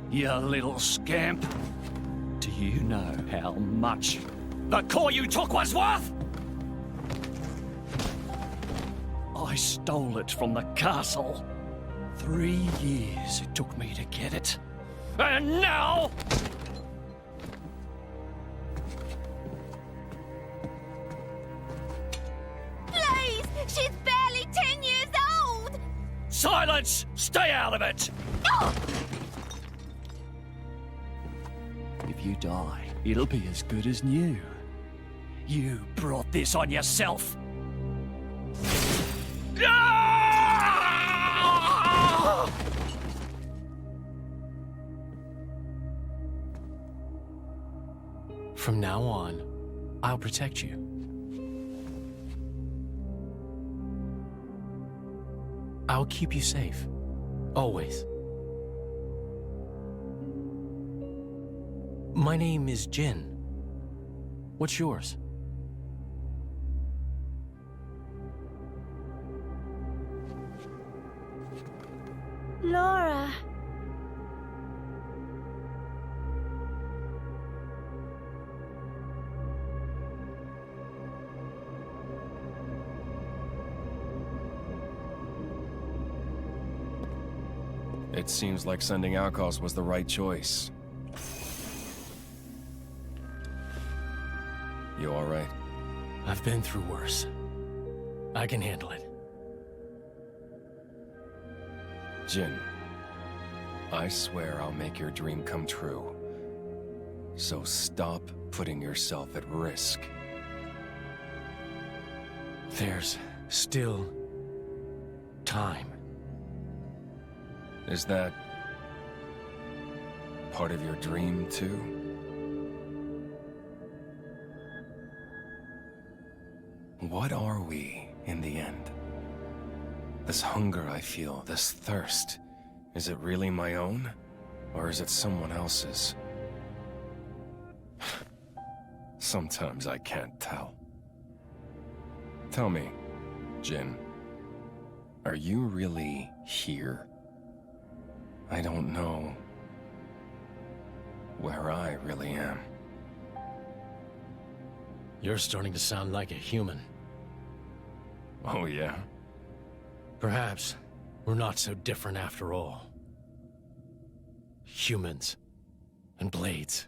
You little scamp. Do you know how much the core you took was worth? I stole it from the castle. 3 years it took me to get it. And now... Please! She's barely 10 years old! Silence! Stay out of it! Oh! If you die, it'll be as good as new. You brought this on yourself. From now on, I'll protect you. I'll keep you safe. Always. My name is Jin. What's yours? Laura. It seems like sending outcasts was the right choice. You all right? I've been through worse. I can handle it. Jin, I swear I'll make your dream come true. So stop putting yourself at risk. There's still time. Is that part of your dream, too? What are we, in the end? This hunger I feel, this thirst, is it really my own? Or is it someone else's? Sometimes I can't tell. Tell me, Jin, are you really here? I don't know where I really am. You're starting to sound like a human. Oh, yeah? Perhaps we're not so different after all. Humans and blades.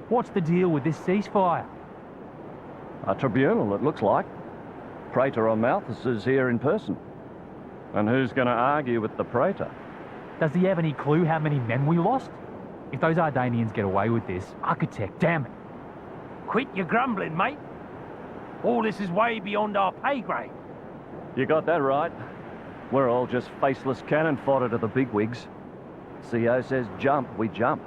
What's the deal with this ceasefire? A tribunal, it looks like. Praetor or Malthus is here in person. And who's going to argue with the Praetor? Does he have any clue how many men we lost? If those Ardanians get away with this, architect, damn it. Quit your grumbling, mate. All this is way beyond our pay grade. You got that right. We're all just faceless cannon fodder to the bigwigs. CO says jump, we jump.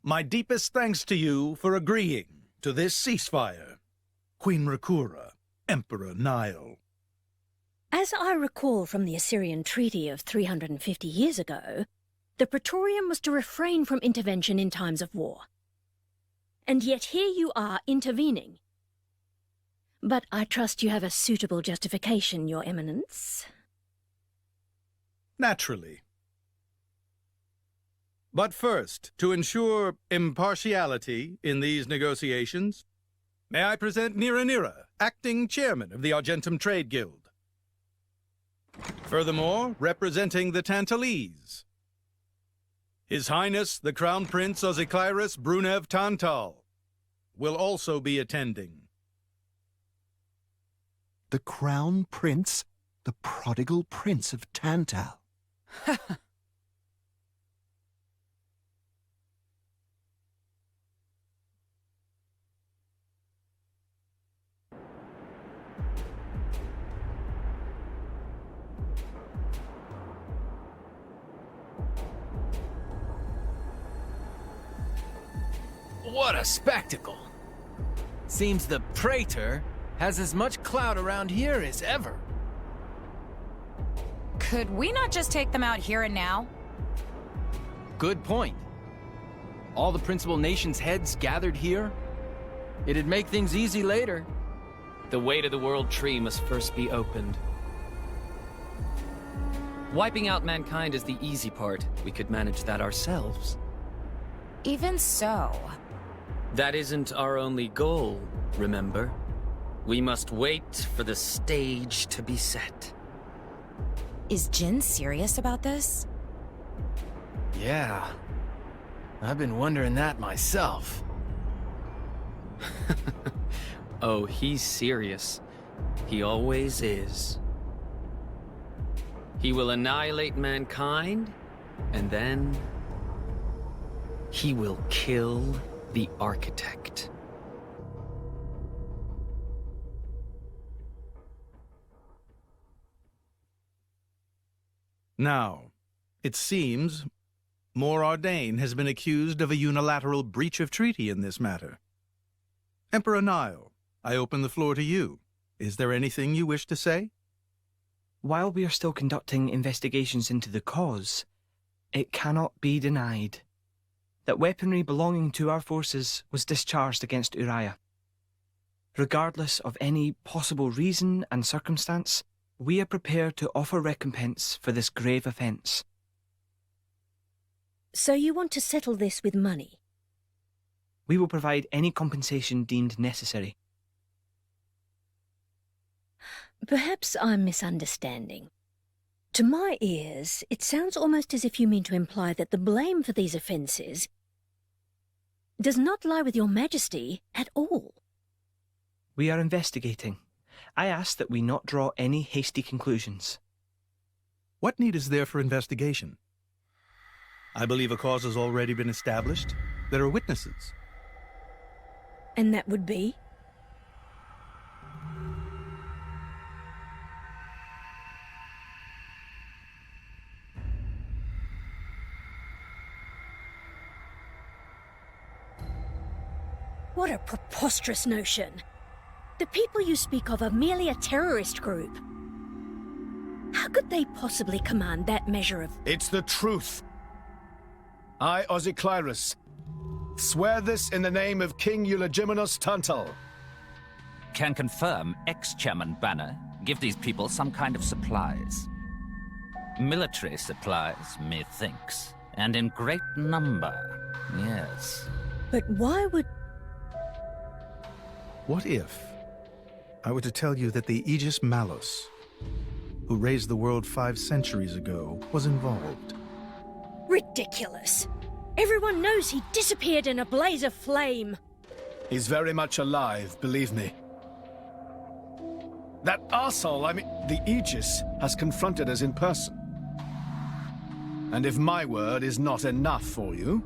My deepest thanks to you for agreeing to this ceasefire. Queen Recuerda, Emperor Nile. As I recall from the Assyrian treaty of 350 years ago, the Praetorium was to refrain from intervention in times of war. And yet here you are intervening. But I trust you have a suitable justification, Your Eminence. Naturally. But first, to ensure impartiality in these negotiations, may I present Nira, acting chairman of the Argentum Trade Guild. Furthermore, representing the Tantalese, His Highness the Crown Prince Ozikairis Brunev Tantal will also be attending. The Crown Prince? The prodigal Prince of Tantal? What a spectacle! Seems the Praetor has as much clout around here as ever. Could we not just take them out here and now? Good point. All the principal nations' heads gathered here? It'd make things easy later. The way to the World Tree must first be opened. Wiping out mankind is the easy part. We could manage that ourselves. Even so... That isn't our only goal, remember? We must wait for the stage to be set. Is Jin serious about this? Yeah. I've been wondering that myself. Oh, he's serious. He always is. He will annihilate mankind, and then... he will kill the architect. Now, it seems Morardain has been accused of a unilateral breach of treaty in this matter. Emperor Nile, I open the floor to you. Is there anything you wish to say? While we are still conducting investigations into the cause, it cannot be denied that weaponry belonging to our forces was discharged against Uriah. Regardless of any possible reason and circumstance, we are prepared to offer recompense for this grave offence. So you want to settle this with money? We will provide any compensation deemed necessary. Perhaps I'm misunderstanding. To my ears, it sounds almost as if you mean to imply that the blame for these offences does not lie with your Majesty at all. We are investigating. I ask that we not draw any hasty conclusions. What need is there for investigation? I believe a cause has already been established. There are witnesses. And that would be? What a preposterous notion. The people you speak of are merely a terrorist group. How could they possibly command that measure of... It's the truth. I, Ozikairis, swear this in the name of King Eulogimenos Tantal. Can confirm ex-chairman Banner give these people some kind of supplies. Military supplies, methinks, and in great number, yes. But why would... What if I were to tell you that the Aegis Malus, who raised the world 5 centuries ago, was involved? Ridiculous. Everyone knows he disappeared in a blaze of flame. He's very much alive, believe me. That arsehole, the Aegis, has confronted us in person. And if my word is not enough for you...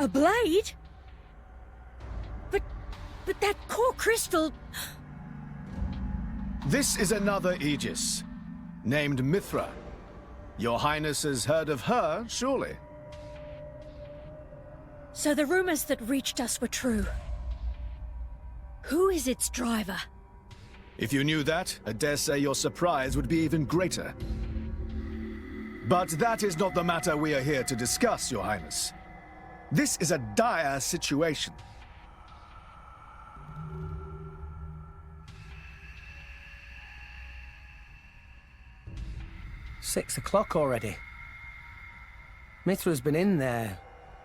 A blade? But that core crystal... This is another Aegis, named Mithra. Your Highness has heard of her, surely? So the rumors that reached us were true. Who is its driver? If you knew that, I dare say your surprise would be even greater. But that is not the matter we are here to discuss, Your Highness. This is a dire situation. "6 o'clock already. Mithra's been in there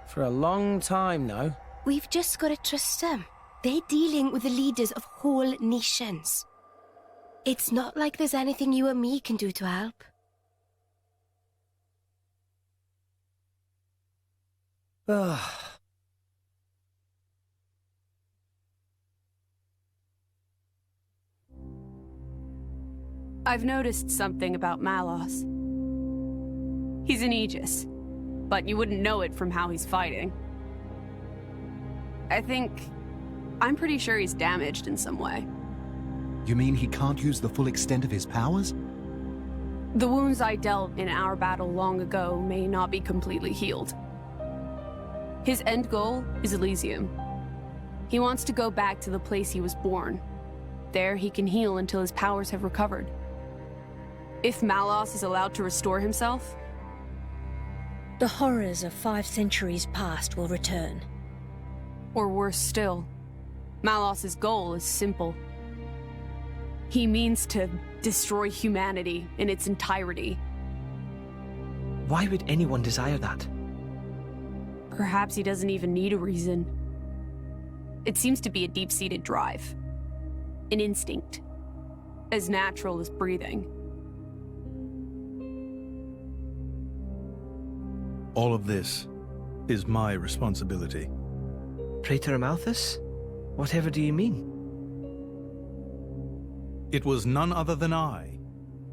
for a long time now. We've just got to trust them. They're dealing with the leaders of whole nations. It's not like there's anything you or me can do to help. Ugh. I've noticed something about Malos. He's an Aegis, but you wouldn't know it from how he's fighting. I'm pretty sure he's damaged in some way. You mean he can't use the full extent of his powers? The wounds I dealt in our battle long ago may not be completely healed. His end goal is Elysium. He wants to go back to the place he was born. There he can heal until his powers have recovered. If Malos is allowed to restore himself... The horrors of 5 centuries past will return. Or worse still, Malos's goal is simple. He means to destroy humanity in its entirety. Why would anyone desire that? Perhaps he doesn't even need a reason. It seems to be a deep-seated drive. An instinct. As natural as breathing. All of this is my responsibility. Praetor Amalthus? Whatever do you mean? It was none other than I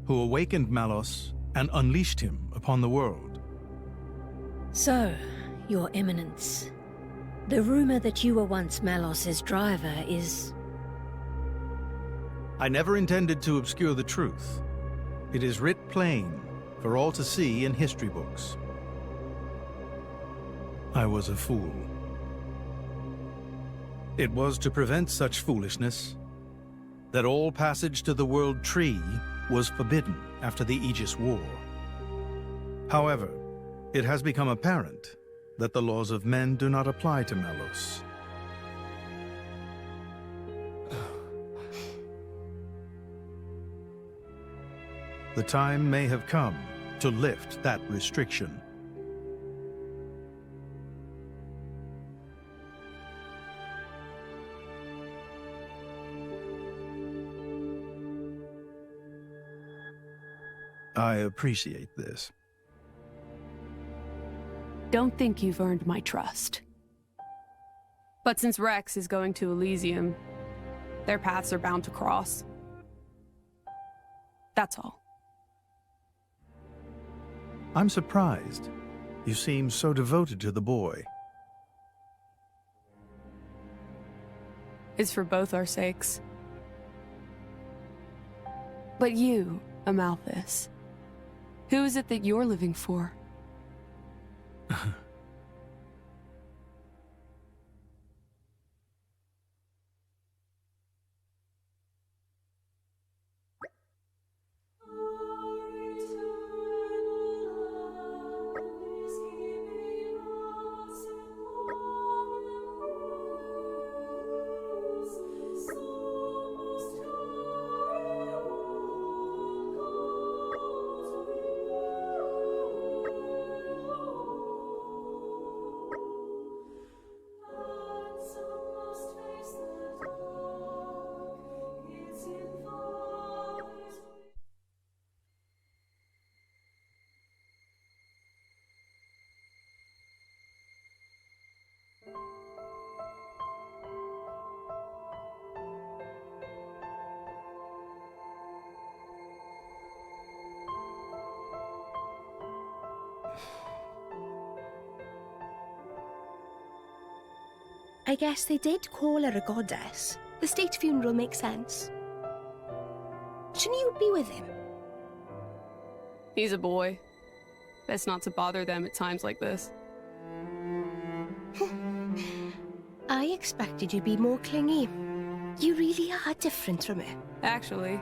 who awakened Malos and unleashed him upon the world. So, Your Eminence, the rumor that you were once Malos's driver is... I never intended to obscure the truth. It is writ plain for all to see in history books. I was a fool. It was to prevent such foolishness that all passage to the World Tree was forbidden after the Aegis War. However, it has become apparent that the laws of men do not apply to Malos. The time may have come to lift that restriction. I appreciate this. Don't think you've earned my trust. But since Rex is going to Elysium, their paths are bound to cross. That's all. I'm surprised. You seem so devoted to the boy. It's for both our sakes. But you, Amalthus, who is it that you're living for? I guess they did call her a goddess. The state funeral makes sense. Shouldn't you be with him? He's a boy. Best not to bother them at times like this. I expected you'd be more clingy. You really are different from her. Actually,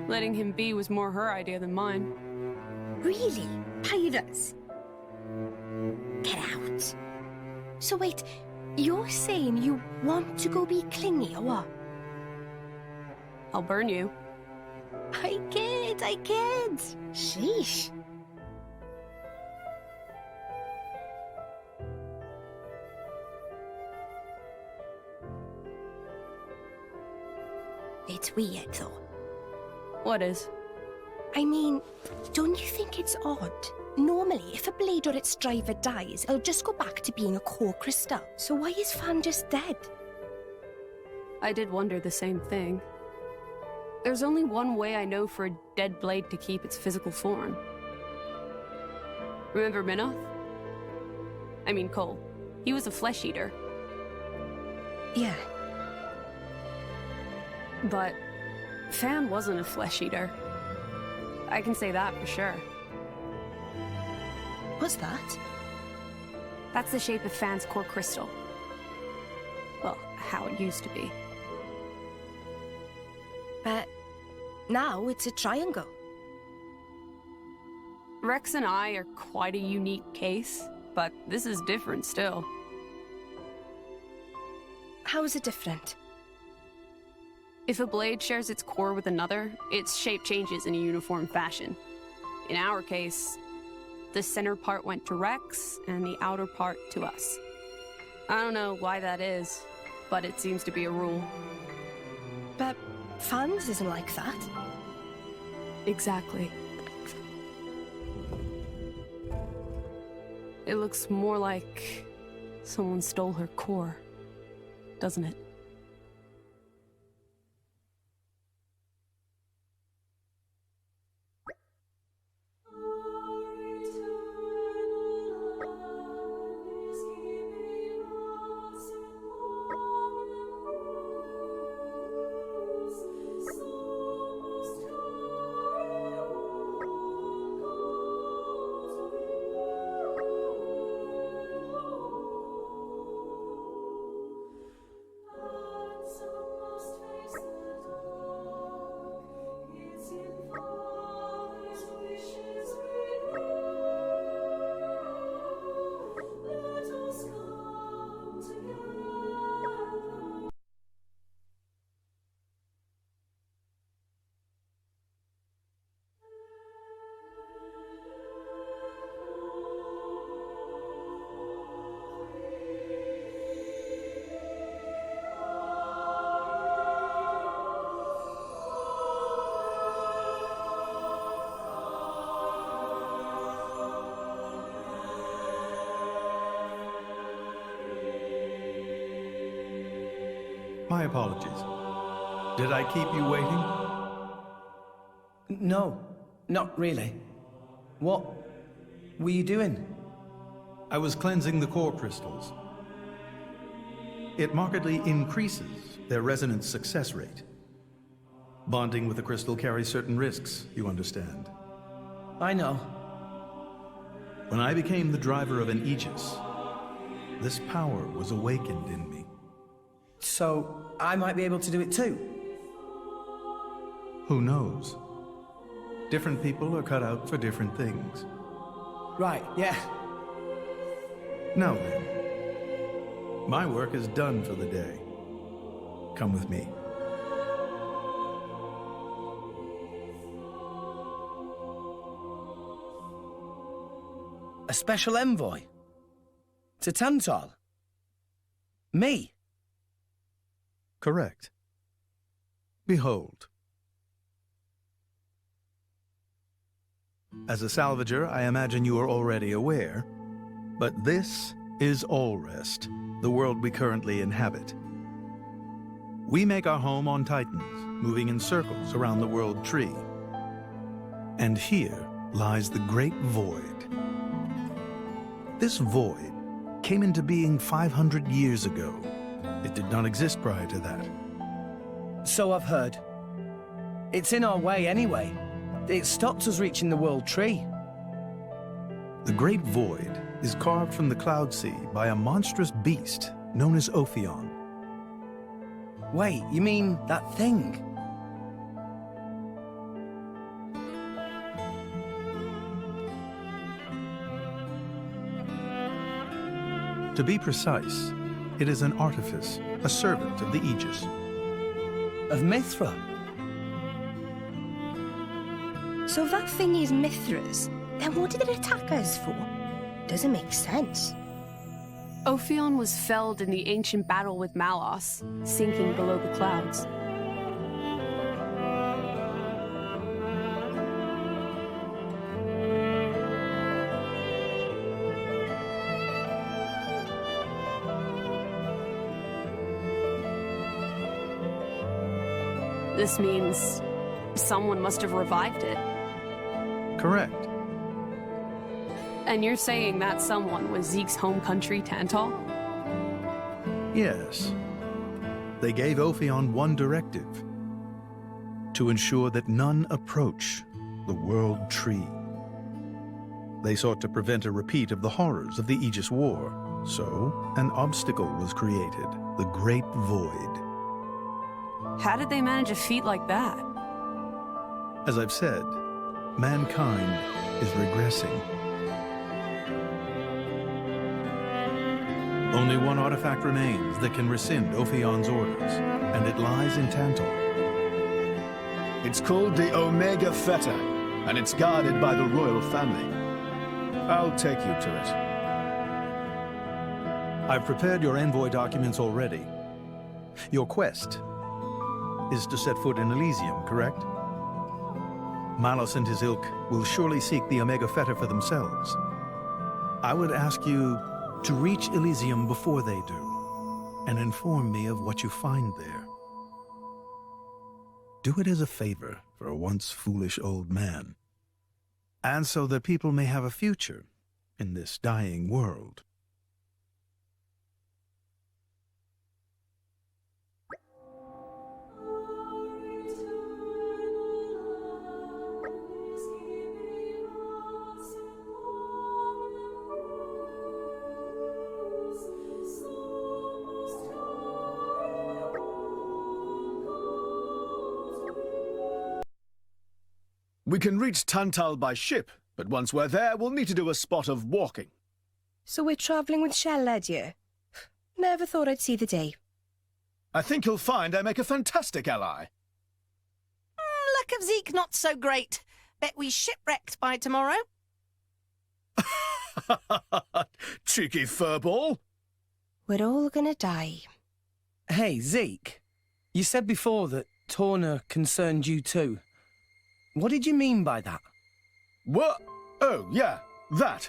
letting him be was more her idea than mine. Really? Pirates? Get out. So wait, you're saying you want to go be clingy or what? I'll burn you. I kid. Sheesh. It's weird, though. What is? I mean, don't you think it's odd? Normally, if a blade or its driver dies, it'll just go back to being a core crystal. So why is Fan just dead? I did wonder the same thing. There's only one way I know for a dead blade to keep its physical form. Remember Minoth? I mean Cole. He was a flesh eater. Yeah. But Fan wasn't a flesh eater. I can say that for sure. What's that? That's the shape of Fan's core crystal. Well, how it used to be. But now it's a triangle. Rex and I are quite a unique case, but this is different still. How is it different? If a blade shares its core with another, its shape changes in a uniform fashion. In our case, the center part went to Rex, and the outer part to us. I don't know why that is, but it seems to be a rule. But Fan's isn't like that. Exactly. It looks more like someone stole her core, doesn't it? My apologies. Did I keep you waiting? No, not really. What were you doing? I was cleansing the core crystals. It markedly increases their resonance success rate. Bonding with a crystal carries certain risks, you understand. I know. When I became the driver of an Aegis, this power was awakened in me. So, I might be able to do it too? Who knows? Different people are cut out for different things. Right, yeah. Now then, my work is done for the day. Come with me. A special envoy? To Tantal? Me? Correct. Behold. As a salvager, I imagine you are already aware, but this is Allrest, the world we currently inhabit. We make our home on Titans, moving in circles around the world tree. And here lies the Great Void. This void came into being 500 years ago, It did not exist prior to that. So I've heard. It's in our way anyway. It stopped us reaching the World Tree. The Great Void is carved from the Cloud Sea by a monstrous beast known as Ophion. Wait, you mean that thing? To be precise, it is an artifice, a servant of the Aegis. Of Mithra? So if that thing is Mithra's, then what did it attack us for? Doesn't make sense. Ophion was felled in the ancient battle with Malos, sinking below the clouds. This means someone must have revived it. Correct. And you're saying that someone was Zeke's home country, Tantal? Yes. They gave Ophion one directive: to ensure that none approach the World Tree. They sought to prevent a repeat of the horrors of the Aegis War, so an obstacle was created, the Great Void. How did they manage a feat like that? As I've said, mankind is regressing. Only one artifact remains that can rescind Ophion's orders, and it lies in Tantal. It's called the Omega Feta, and it's guarded by the royal family. I'll take you to it. I've prepared your envoy documents already. Your quest is to set foot in Elysium, correct? Malos and his ilk will surely seek the Omega Feta for themselves. I would ask you to reach Elysium before they do, and inform me of what you find there. Do it as a favor for a once foolish old man, and so that people may have a future in this dying world. We can reach Tantal by ship, but once we're there, we'll need to do a spot of walking. So we're travelling with Shell-led you? Never thought I'd see the day. I think you'll find I make a fantastic ally. Luck of Zeke not so great. Bet we shipwrecked by tomorrow. Cheeky furball. We're all gonna die. Hey, Zeke. You said before that Torna concerned you too. What did you mean by that? What? Oh, yeah, that.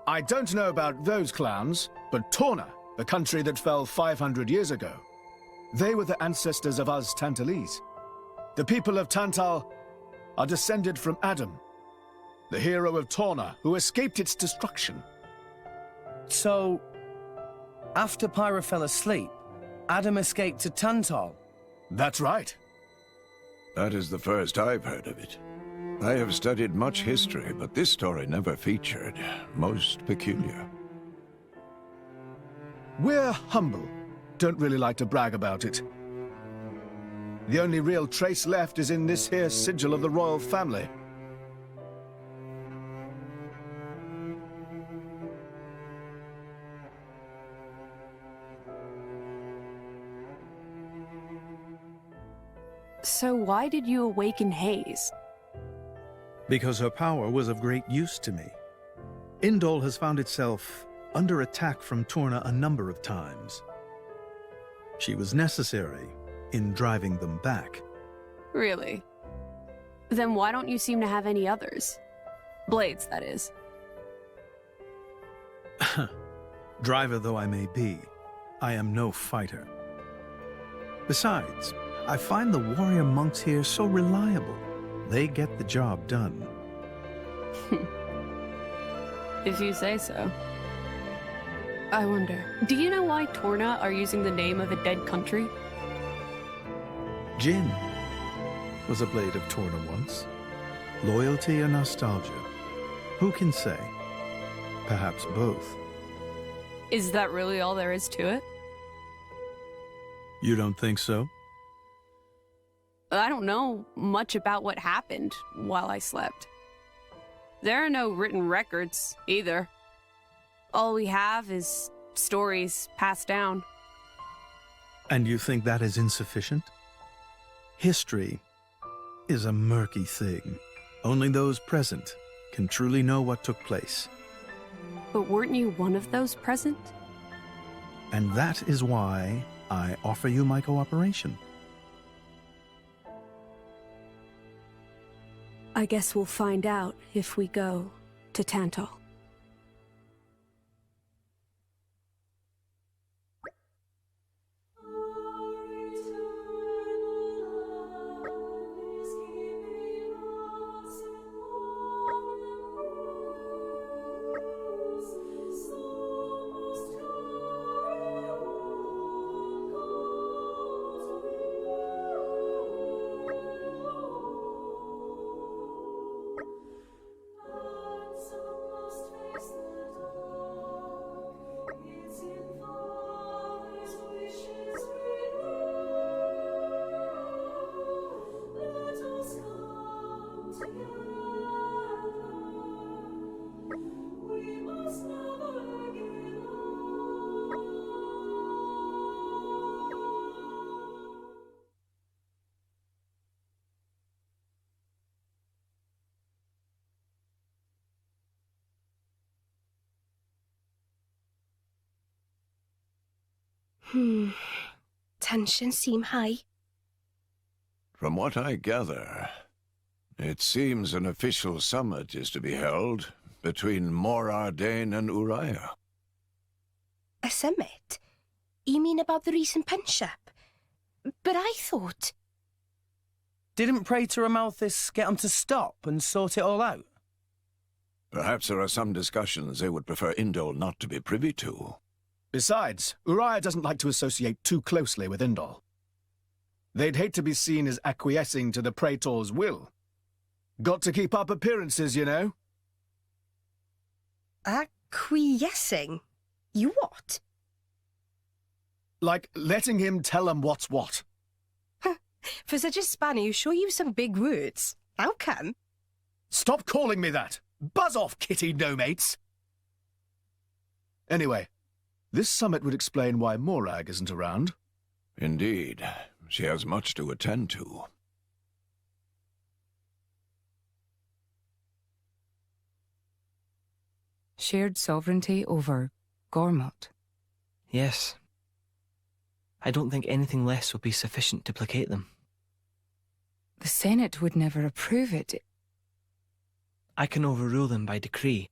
I don't know about those clowns, but Torna, the country that fell 500 years ago, they were the ancestors of us Tantalese. The people of Tantal are descended from Adam, the hero of Torna who escaped its destruction. So, after Pyra fell asleep, Adam escaped to Tantal? That's right. That is the first I've heard of it. I have studied much history, but this story never featured. Most peculiar. We're humble. Don't really like to brag about it. The only real trace left is in this here sigil of the royal family. So why did you awaken Hayes? Because her power was of great use to me. Indol has found itself under attack from Torna a number of times. She was necessary in driving them back. Really? Then why don't you seem to have any others? Blades, that is. Driver though I may be, I am no fighter. Besides, I find the warrior monks here so reliable. They get the job done. If you say so. I wonder, do you know why Torna are using the name of a dead country? Jin was a blade of Torna once. Loyalty or nostalgia? Who can say? Perhaps both. Is that really all there is to it? You don't think so? I don't know much about what happened while I slept. There are no written records, either. All we have is stories passed down. And you think that is insufficient? History is a murky thing. Only those present can truly know what took place. But weren't you one of those present? And that is why I offer you my cooperation. I guess we'll find out if we go to Tantal. Tensions seem high. From what I gather, it seems an official summit is to be held between Morardain and Uriah. A summit? You mean about the recent punch-up? But I thought... Didn't Praetor Amalthus get 'em to stop and sort it all out? Perhaps there are some discussions they would prefer Indol not to be privy to. Besides, Uriah doesn't like to associate too closely with Indol. They'd hate to be seen as acquiescing to the Praetor's will. Got to keep up appearances, you know. Acquiescing? You what? Like letting him tell 'em what's what. For such a spanner, you sure use some big words. How come? Stop calling me that! Buzz off, kitty no-mates! Anyway, this summit would explain why Morag isn't around. Indeed. She has much to attend to. Shared sovereignty over Gormott. Yes. I don't think anything less would be sufficient to placate them. The Senate would never approve it. I can overrule them by decree.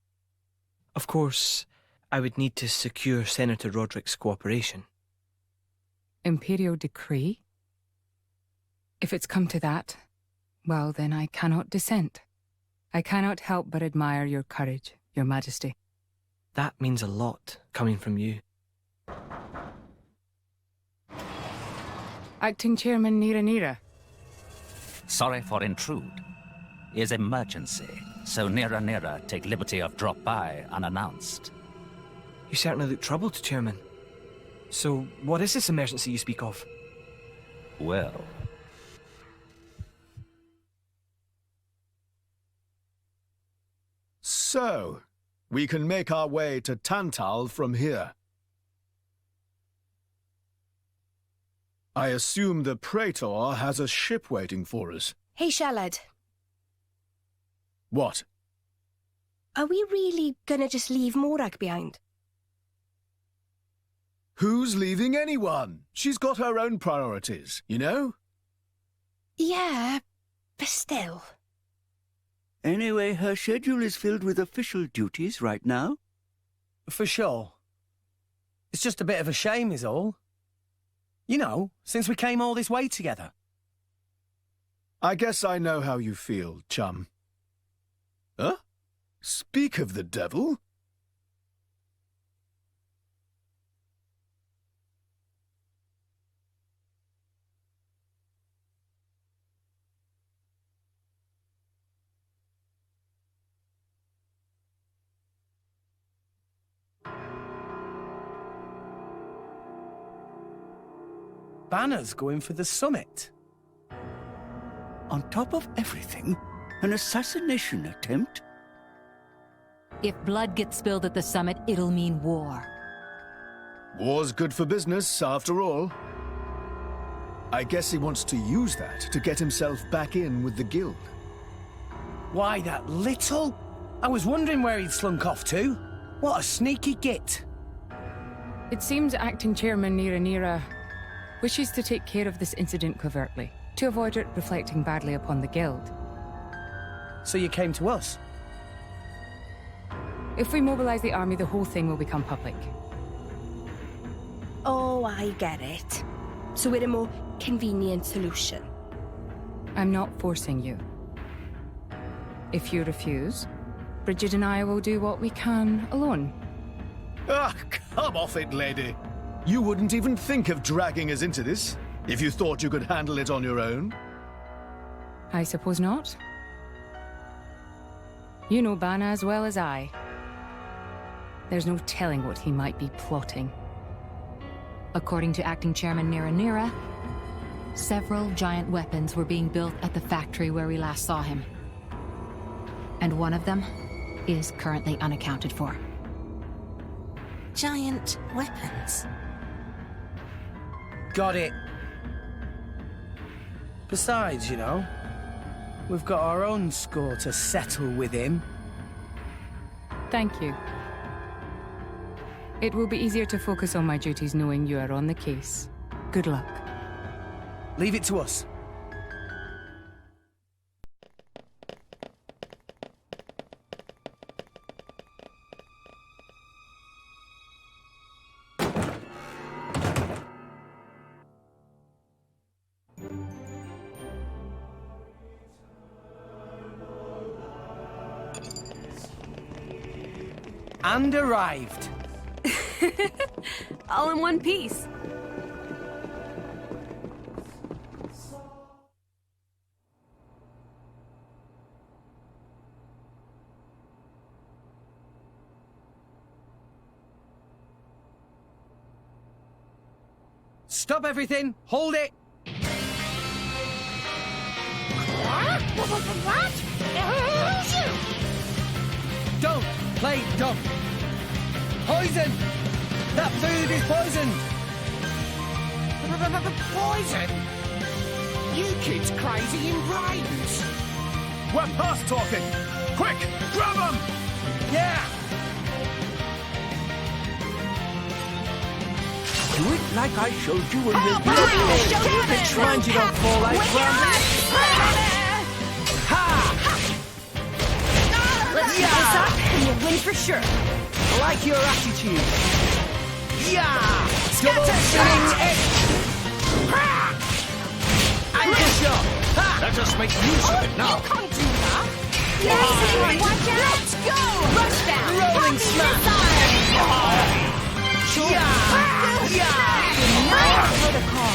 Of course, I would need to secure Senator Roderick's cooperation. Imperial decree? If it's come to that, well, then I cannot dissent. I cannot help but admire your courage, Your Majesty. That means a lot, coming from you. Acting Chairman Nira. Sorry for intrude. Is emergency, so Nira take liberty of drop by unannounced. You certainly look troubled, Chairman. So, what is this emergency you speak of? Well... So, we can make our way to Tantal from here. I assume the Praetor has a ship waiting for us. Hey, Shalad. What? Are we really gonna just leave Morag behind? Who's leaving anyone? She's got her own priorities, you know? Yeah, but still. Anyway, her schedule is filled with official duties right now. For sure. It's just a bit of a shame is all. You know, since we came all this way together. I guess I know how you feel, chum. Huh? Speak of the devil. banners going for the summit. On top of everything, an assassination attempt? If blood gets spilled at the summit, it'll mean war. War's good for business, after all. I guess he wants to use that to get himself back in with the guild. Why, that little? I was wondering where he'd slunk off to. What a sneaky git. It seems Acting Chairman Nira wishes to take care of this incident covertly, to avoid it reflecting badly upon the guild. So you came to us? If we mobilize the army, the whole thing will become public. Oh, I get it. So we're a more convenient solution. I'm not forcing you. If you refuse, Bridget and I will do what we can alone. Ah, come off it, lady. You wouldn't even think of dragging us into this, if you thought you could handle it on your own. I suppose not. You know Bana as well as I. There's no telling what he might be plotting. According to Acting Chairman Nira, several giant weapons were being built at the factory where we last saw him. And one of them is currently unaccounted for. Giant weapons. Got it. Besides, you know, we've got our own score to settle with him. Thank you. It will be easier to focus on my duties knowing you are on the case. Good luck. Leave it to us. And arrived. All in one piece. Stop everything! Hold it! What? Don't play dumb! Poison! That food is poisoned! Poison? You kids crazy in brains. We're past talking! Quick, grab them! Yeah! Do it like I showed you in the Bitch, mind you don't fall like Let's get this up and we'll win for sure. I like your attitude. Yeah! Double spinning edge! Anchor shot! Let us make use of it now. You can't do that. Yes, watch out! Let's go! Rushdown! Rolling smash! Protocol.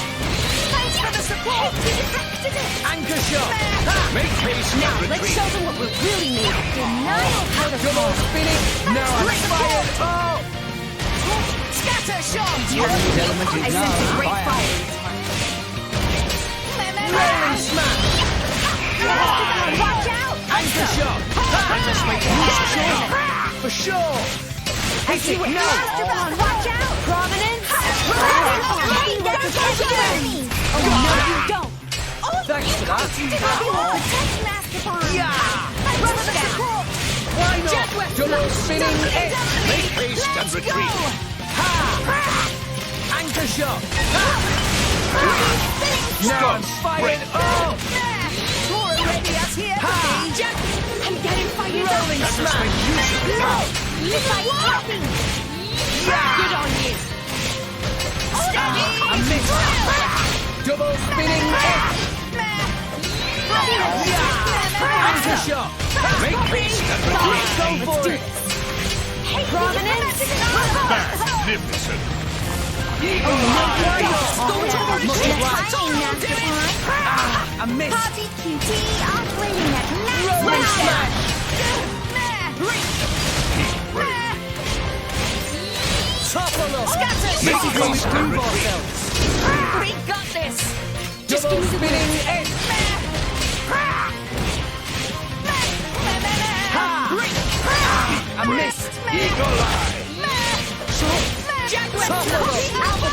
Thanks for the support! You detected it! Anchor shot! Make haste Now, and let's retreat. show them what we really need. Denial protocol. Double spinning! Now I'm fired! Oh! Scatter, Sean! Yes, element is I now sense a great fire. fire. Rolling smash! Watch out! Anchor shot! Let us make use of it now. For sure! Hit it now! Watch out! Providence! Oh, no, you don't! Thanks for that! Yeah! Why not? Double spinning edge! Make haste and retreat. Anchor shot! Now I'm fired! Oh! I'm getting fired up! Rolling Let us smash! make use of it now. It's like nothing! Good on you! I missed! Double spinning edge! Anchor shot! Make haste and retreat. Go for it! Providence! Magnificent. I missed! Party QT operating at max Rolling smash! Top of us! Scatter! This is when we Haste and prove retreat. ourselves! We got this! this! Just give me the spinning wings. edge! I missed! Eagle eye!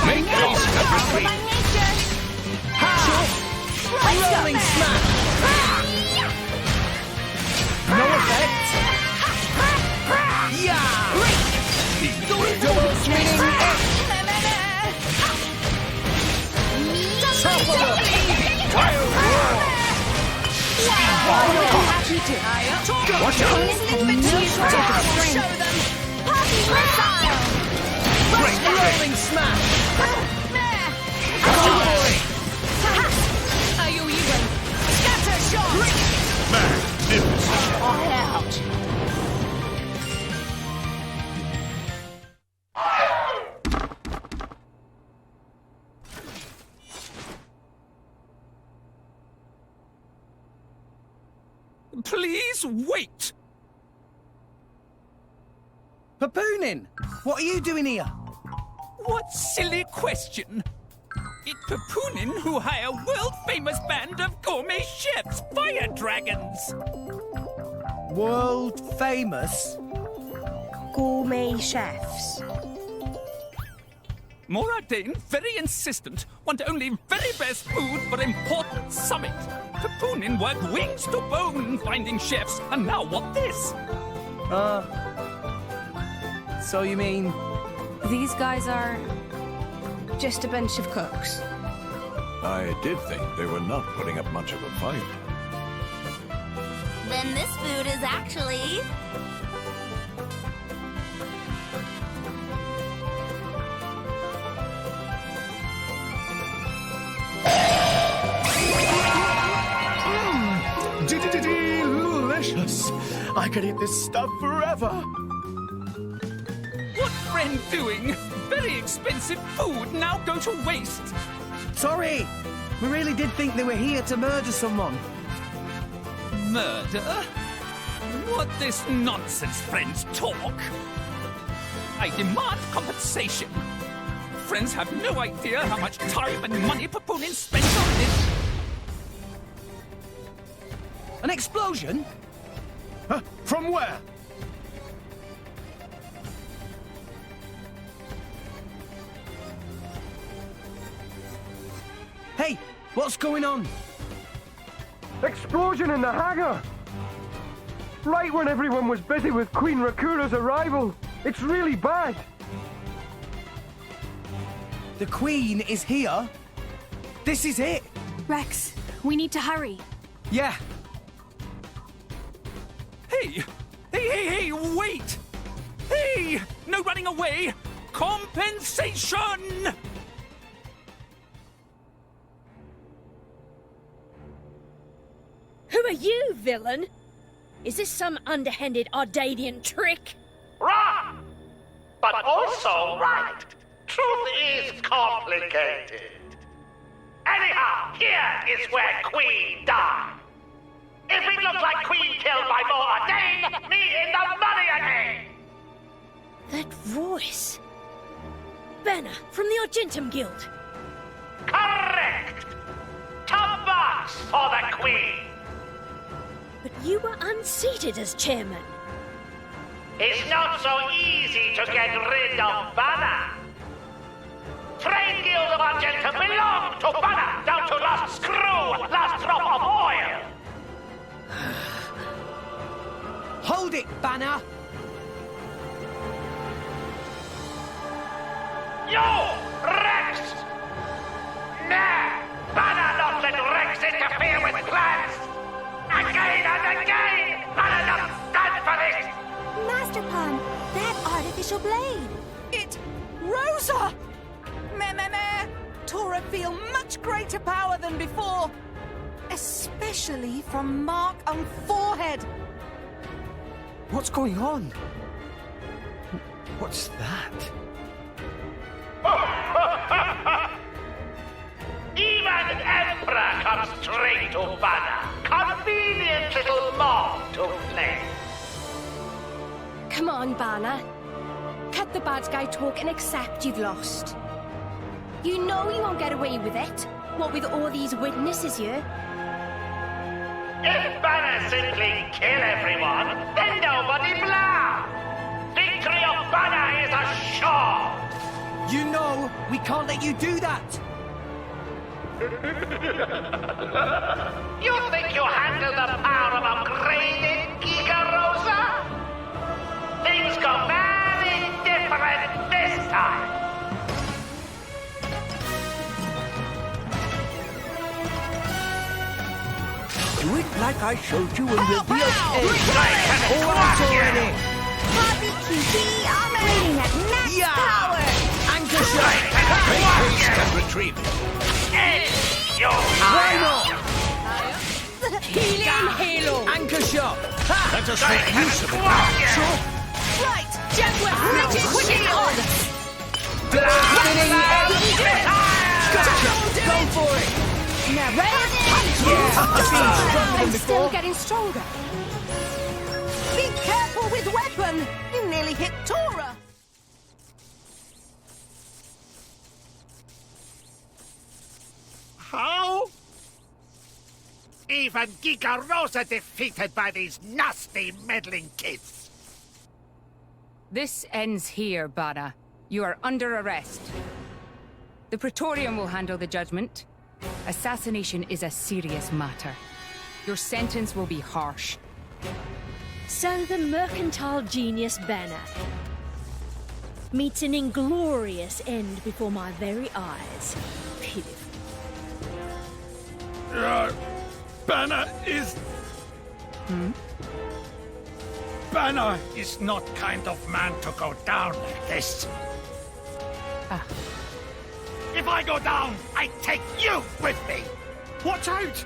Make haste and retreat! Rolling smash! No effect! Yeah! Double spinning edge! Wild roar! Watch out! Show them! Rolling smash! Scatter shot! Magnificent! Out! Please wait! Papoonin, what are you doing here? What silly question! It's Papoonin who hire world-famous band of gourmet chefs, fire dragons! World famous? Gourmet chefs. Moradane, very insistent, want only very best food for important summit. Papoonin worked wings to bone finding chefs, and now what this? So you mean... These guys are just a bunch of cooks. I did think they were not putting up much of a fight. Then this food is actually... Delicious! I could eat this stuff forever! What friend doing? Very expensive food now go to waste. Sorry! We really did think they were here to murder someone. Murder? What this nonsense friends talk? I demand compensation. Friends have no idea how much time and money Papoonin spent on this. An explosion? From where? Hey, what's going on? Explosion in the hangar! Right when everyone was busy with Queen Rakura's arrival. It's really bad. The Queen is here? This is it? Rex, we need to hurry. Yeah. Hey, wait! Hey, no running away! Compensation! Who are you, villain? Is this some underhanded Ardanian trick? Wrong! But also right. Truth is complicated. Anyhow, here is where Queen died. If it looks like Queen killed by Moradane, me in the money again! That voice. Banner from the Argentum Guild. Correct! Top box for the Queen! But you were unseated as chairman. It's not so easy to get rid of Banner. Trade Guild of Argentum belong to Banner, down to last screw, last drop of oil! Hold it, Banner! You! Rex! Nah! Banner not let Rex interfere with plans! Again and again! Banner not stand for this! Master Palm, that artificial blade. It... Rosa! Meh. Tora feel much greater power than before. Especially from mark on forehead. What's going on? What's that? Even Emperor comes straight to Banner. Convenient little mob to play. Come on, Banner. Cut the bad guy talk and accept you've lost. You know you won't get away with it. What with all these witnesses here? If Banner simply kill everyone, then nobody blah! Victory of Banner is assured! You know, we can't let you do that! You think you handle the power of upgraded Giga Rosa? Things go very different this time! Do it like I showed you and we'll be okay. All right already! Operating at max power! Anchor shot! Make haste and retrieve it. Why not? Healing Halo! Anchor shot! Let us make use of it. Right! Jet weapon! Quicken on! Blasting edge! Gotcha! Go for it! Now, ready? Yeah! I'm still getting stronger. Be careful with weapon! You nearly hit Tora! How? Even Giga Rosa defeated by these nasty meddling kids. This ends here, Banner. You are under arrest. The Praetorium will handle the judgment. Assassination is a serious matter. Your sentence will be harsh. So the mercantile genius Banner meets an inglorious end before my very eyes. Pitiful. Banner is... Banner is not kind of man to go down like this. If I go down, I take you with me. Watch out!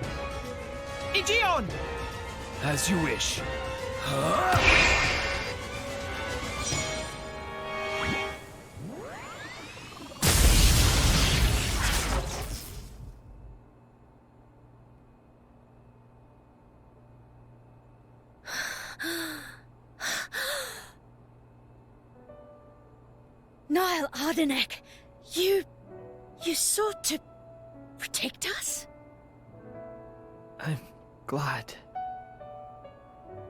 Aegeon! As you wish. Niall Ardenek, you sought to protect us? I'm glad.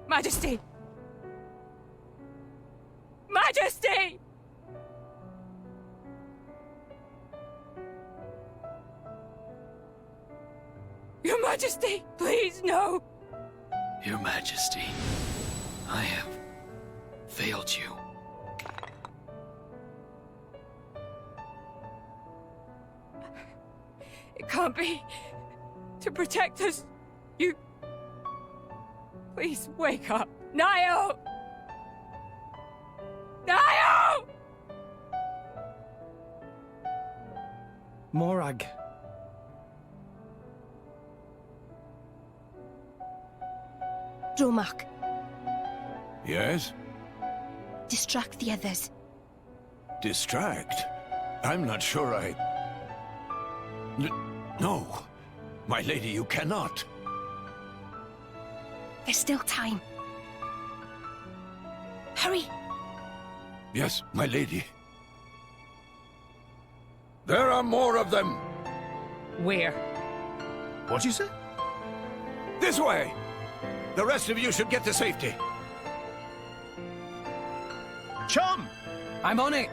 Majesty! Majesty! Your Majesty, please, no! Your Majesty, I have failed you. It can't be. To protect us, you... Please wake up. Niall! Niall! Morag. Dromark, Yes? distract the others. Distract? I'm not sure I... No. My lady, you cannot. There's still time. Hurry! Yes, my lady. There are more of them. Where? What you say? This way! The rest of you should get to safety. Chum! I'm on it!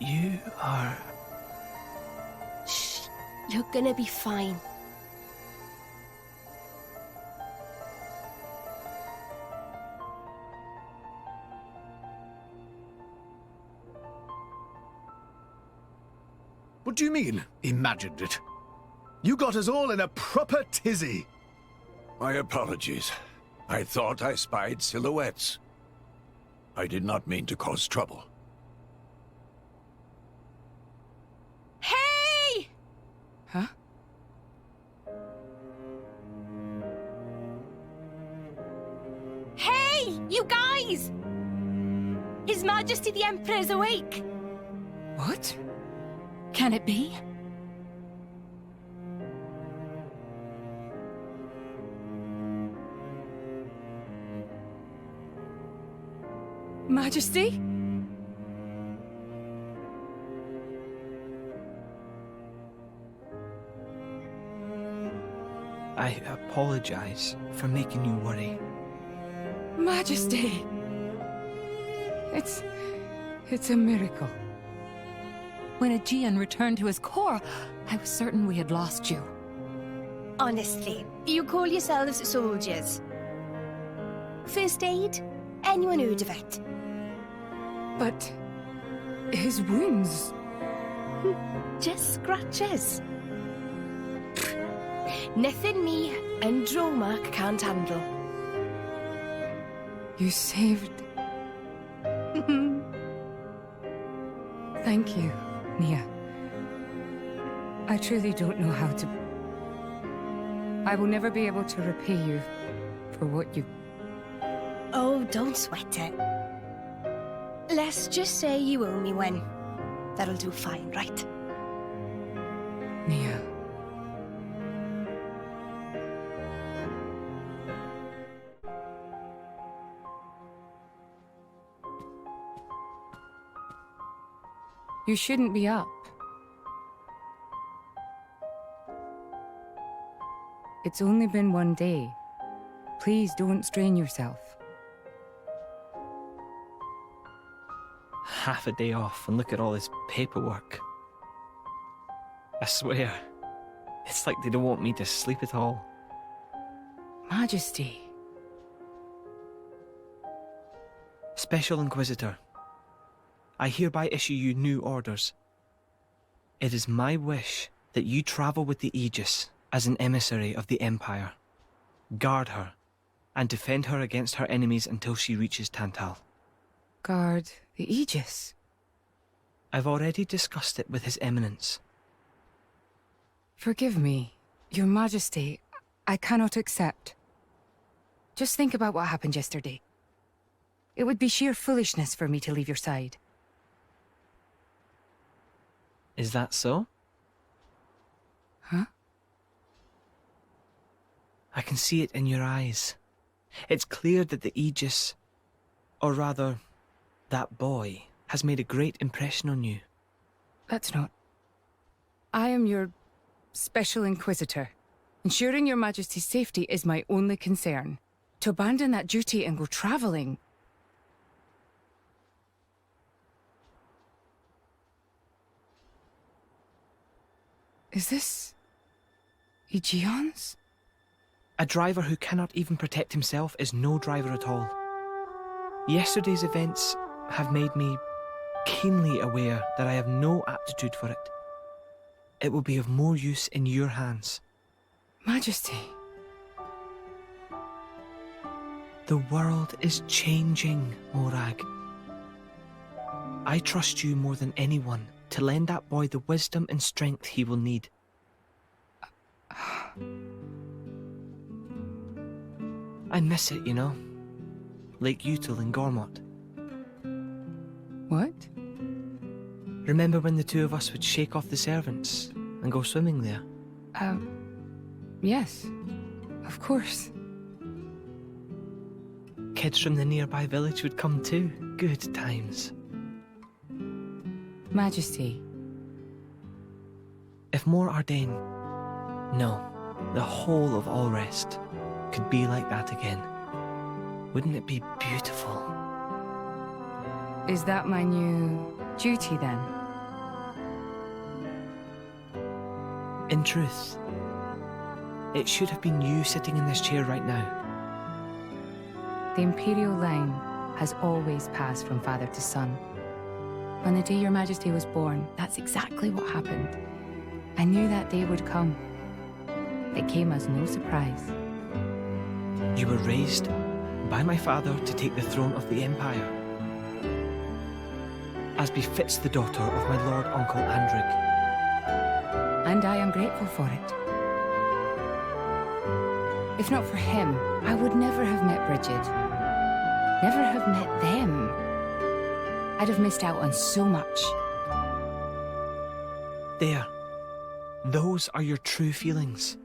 You are... Shh. You're gonna be fine. What do you mean, imagined it? You got us all in a proper tizzy. My apologies. I thought I spied silhouettes. I did not mean to cause trouble. Hey! Huh? Hey, you guys! His Majesty the Emperor's awake. What? Can it be? Majesty? I apologize for making you worry. Majesty! It's a miracle. When Aegean returned to his core, I was certain we had lost you. Honestly, you call yourselves soldiers. First aid? Anyone heard of it? But his wounds... Just scratches. Nothing me and Dromark can't handle. You saved... Thank you, Nia. I truly don't know how to... I will never be able to repay you for what you... Oh, don't sweat it. Let's just say you owe me one. That'll do fine, right? Nia. You shouldn't be up. It's only been one day. Please don't strain yourself. Half a day off and look at all this paperwork. I swear, it's like they don't want me to sleep at all. Majesty. Special Inquisitor, I hereby issue you new orders. It is my wish that you travel with the Aegis as an emissary of the Empire. Guard her, and defend her against her enemies until she reaches Tantal. Guard the Aegis? I've already discussed it with His Eminence. Forgive me, Your Majesty. I cannot accept. Just think about what happened yesterday. It would be sheer foolishness for me to leave your side. Is that so? Huh? I can see it in your eyes. It's clear that the Aegis, or rather, that boy, has made a great impression on you. That's not... I am your Special Inquisitor. Ensuring Your Majesty's safety is my only concern. To abandon that duty and go travelling... Is this... Aegeon's? A driver who cannot even protect himself is no driver at all. Yesterday's events have made me keenly aware that I have no aptitude for it. It will be of more use in your hands. Majesty. The world is changing, Morag. I trust you more than anyone to lend that boy the wisdom and strength he will need. I miss it, you know. Lake Util and Gormott. What? Remember when the two of us would shake off the servants and go swimming there? Yes. Of course. Kids from the nearby village would come too. Good times. Majesty. If more Ardain, no, the whole of Allrest, could be like that again, wouldn't it be beautiful? Is that my new duty then? In truth, it should have been you sitting in this chair right now. The Imperial line has always passed from father to son. On the day your majesty was born, that's exactly what happened. I knew that day would come. It came as no surprise. You were raised by my father to take the throne of the Empire, as befits the daughter of my Lord Uncle Andric. And I am grateful for it. If not for him, I would never have met Bridget. Never have met them. I'd have missed out on so much. There. Those are your true feelings.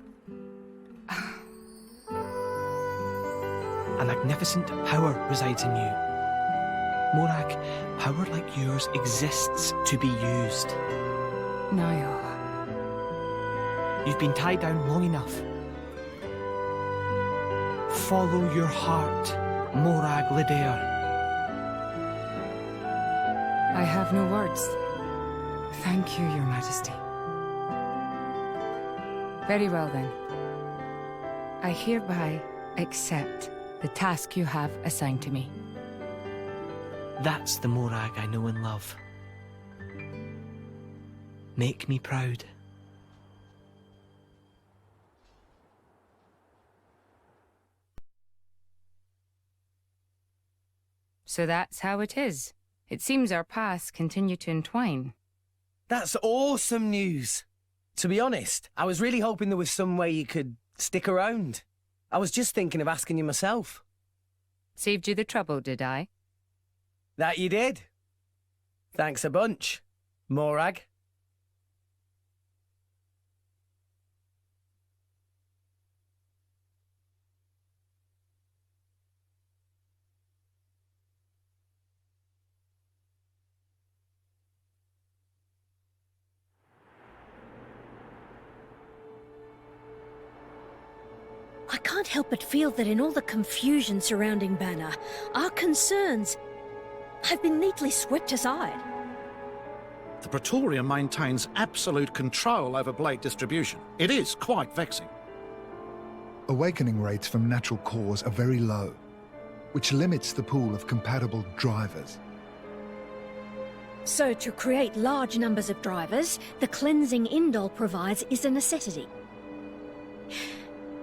A magnificent power resides in you. Morag, power like yours exists to be used. Niall. You've been tied down long enough. Follow your heart, Morag Lidair. I have no words. Thank you, Your Majesty. Very well then. I hereby accept the task you have assigned to me. That's the Morag I know and love. Make me proud. So that's how it is. It seems our paths continue to entwine. That's awesome news. To be honest, I was really hoping there was some way you could stick around. I was just thinking of asking you myself. Saved you the trouble, did I? That you did. Thanks a bunch, Morag. I can't help but feel that in all the confusion surrounding Banner, our concerns have been neatly swept aside. The Praetorium maintains absolute control over blade distribution. It is quite vexing. Awakening rates from natural cores are very low, which limits the pool of compatible drivers. So to create large numbers of drivers, the cleansing Indol provides is a necessity.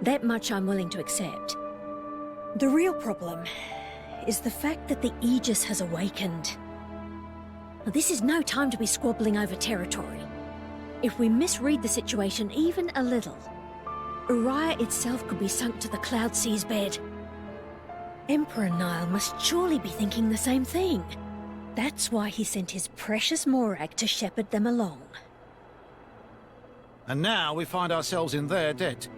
That much I'm willing to accept. The real problem is the fact that the Aegis has awakened. Now, this is no time to be squabbling over territory. If we misread the situation even a little, Uriah itself could be sunk to the Cloud Sea's bed. Emperor Niall must surely be thinking the same thing. That's why he sent his precious Morag to shepherd them along. And now we find ourselves in their debt.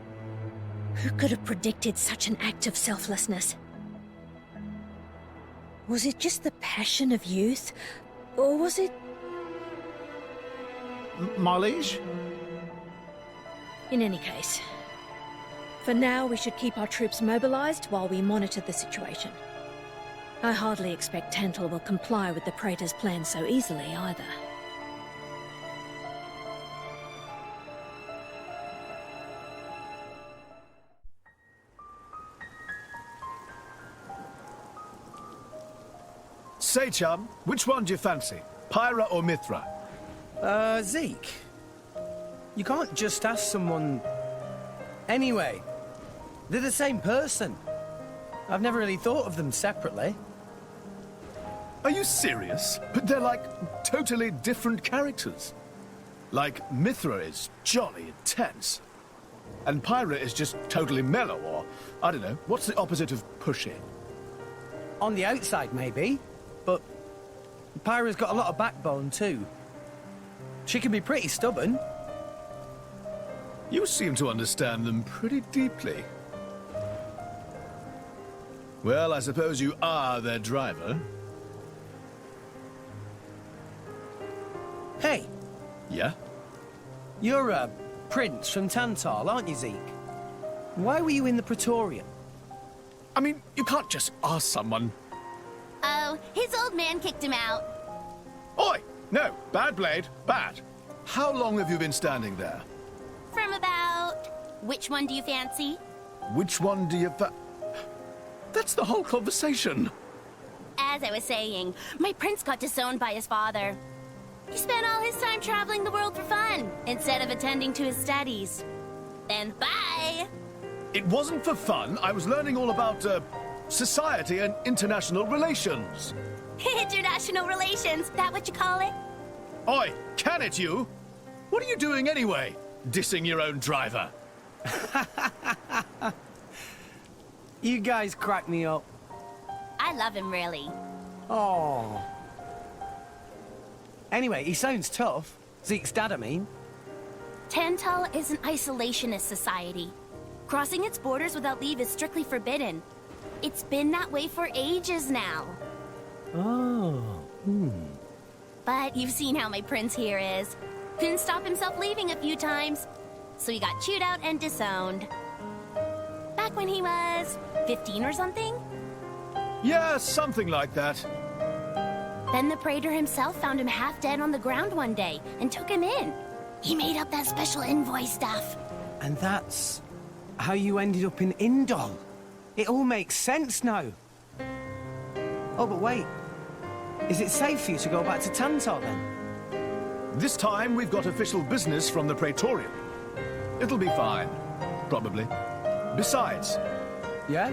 Who could have predicted such an act of selflessness? Was it just the passion of youth? Or was it... My liege? In any case, for now we should keep our troops mobilized while we monitor the situation. I hardly expect Tantal will comply with the Praetor's plan so easily either. Say, chum, which one do you fancy? Pyra or Mithra? Zeke. You can't just ask someone... Anyway, they're the same person. I've never really thought of them separately. Are you serious? But they're like totally different characters. Like, Mithra is jolly intense. And Pyra is just totally mellow, or, I don't know, what's the opposite of pushy? On the outside, maybe. But Pyra's got a lot of backbone, too. She can be pretty stubborn. You seem to understand them pretty deeply. Well, I suppose you are their driver. Hey! Yeah? You're a prince from Tantal, aren't you, Zeke? Why were you in the Praetorium? I mean, you can't just ask someone... Oh, his old man kicked him out. Oi! No, bad blade, bad. How long have you been standing there? From about... Which one do you fancy? Which one do you That's the whole conversation. As I was saying, my prince got disowned by his father. He spent all his time traveling the world for fun, instead of attending to his studies. And bye! It wasn't for fun. I was learning all about, society and international relations. International relations, that what you call it? Oi, can it you? What are you doing anyway? Dissing your own driver. You guys crack me up. I love him, really. Oh. Anyway, he sounds tough. Zeke's dad, I mean. Tantal is an isolationist society. Crossing its borders without leave is strictly forbidden. It's been that way for ages now. Oh. But you've seen how my prince here is. Couldn't stop himself leaving a few times. So he got chewed out and disowned. Back when he was 15 or something? Yeah, something like that. Then the praetor himself found him half dead on the ground one day and took him in. He made up that special envoy stuff. And that's how you ended up in Indol. It all makes sense now. Oh, but wait. Is it safe for you to go back to Tantal, then? This time we've got official business from the Praetorium. It'll be fine. Probably. Besides... Yeah?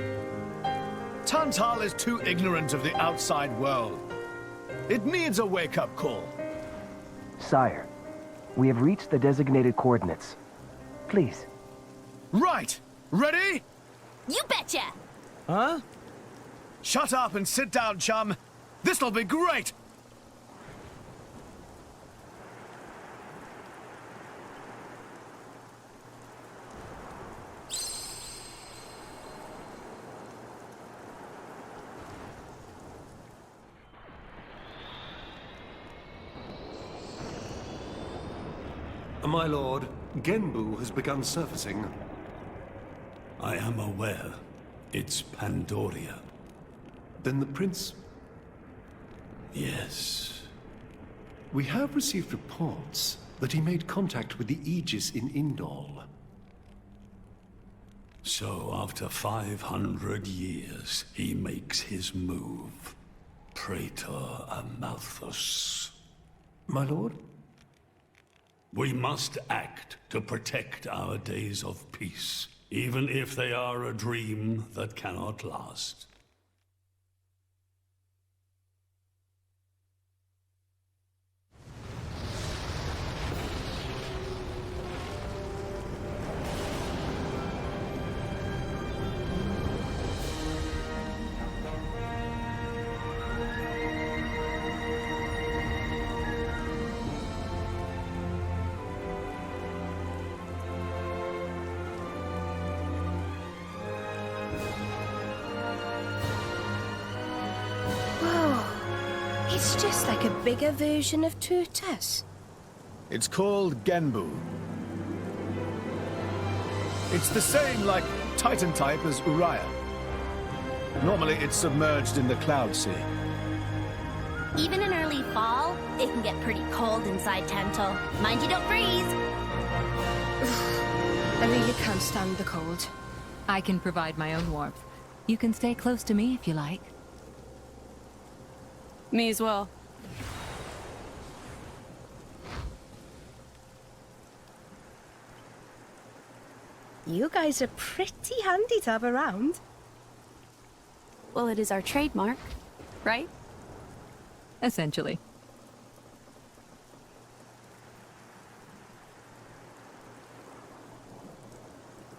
Tantal is too ignorant of the outside world. It needs a wake-up call. Sire, we have reached the designated coordinates. Please. Right! Ready? You betcha! Huh? Shut up and sit down, chum. This'll be great! My lord, Genbu has begun surfacing. I am aware. It's Pandoria. Then the prince... Yes. We have received reports that he made contact with the Aegis in Indol. So after 500 years, he makes his move. Praetor Amalthus. My lord? We must act to protect our days of peace, even if they are a dream that cannot last. It's just like a bigger version of Turtus. It's called Genbu. It's the same, like, Titan type as Uriah. Normally, it's submerged in the Cloud Sea. Even in early fall, it can get pretty cold inside Tantal. Mind you don't freeze! I really can't stand the cold. I can provide my own warmth. You can stay close to me if you like. Me as well. You guys are pretty handy to have around. Well, it is our trademark, right? Essentially.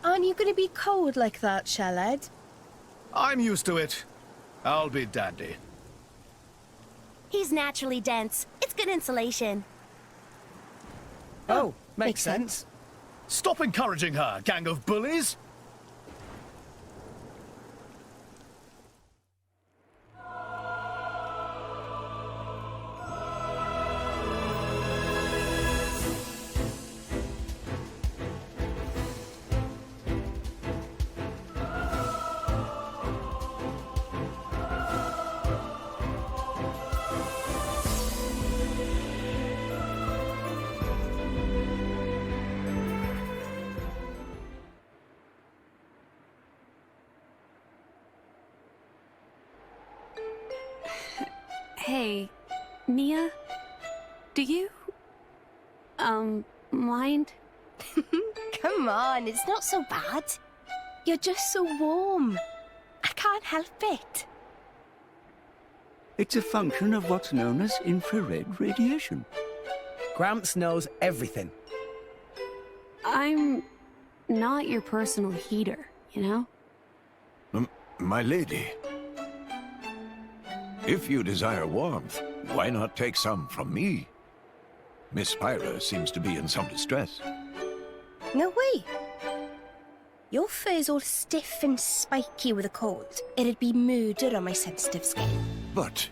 Aren't you going to be cold like that, Shellhead? I'm used to it. I'll be dandy. He's naturally dense. It's good insulation. Oh, makes sense. Stop encouraging her, gang of bullies! Hey, Mia? Do you... mind? Come on, it's not so bad. You're just so warm. I can't help it. It's a function of what's known as infrared radiation. Gramps knows everything. I'm not your personal heater, you know? My lady, if you desire warmth, why not take some from me? Miss Pyra seems to be in some distress. No way. Your fur's all stiff and spiky with a cold. It'd be murder on my sensitive skin. But,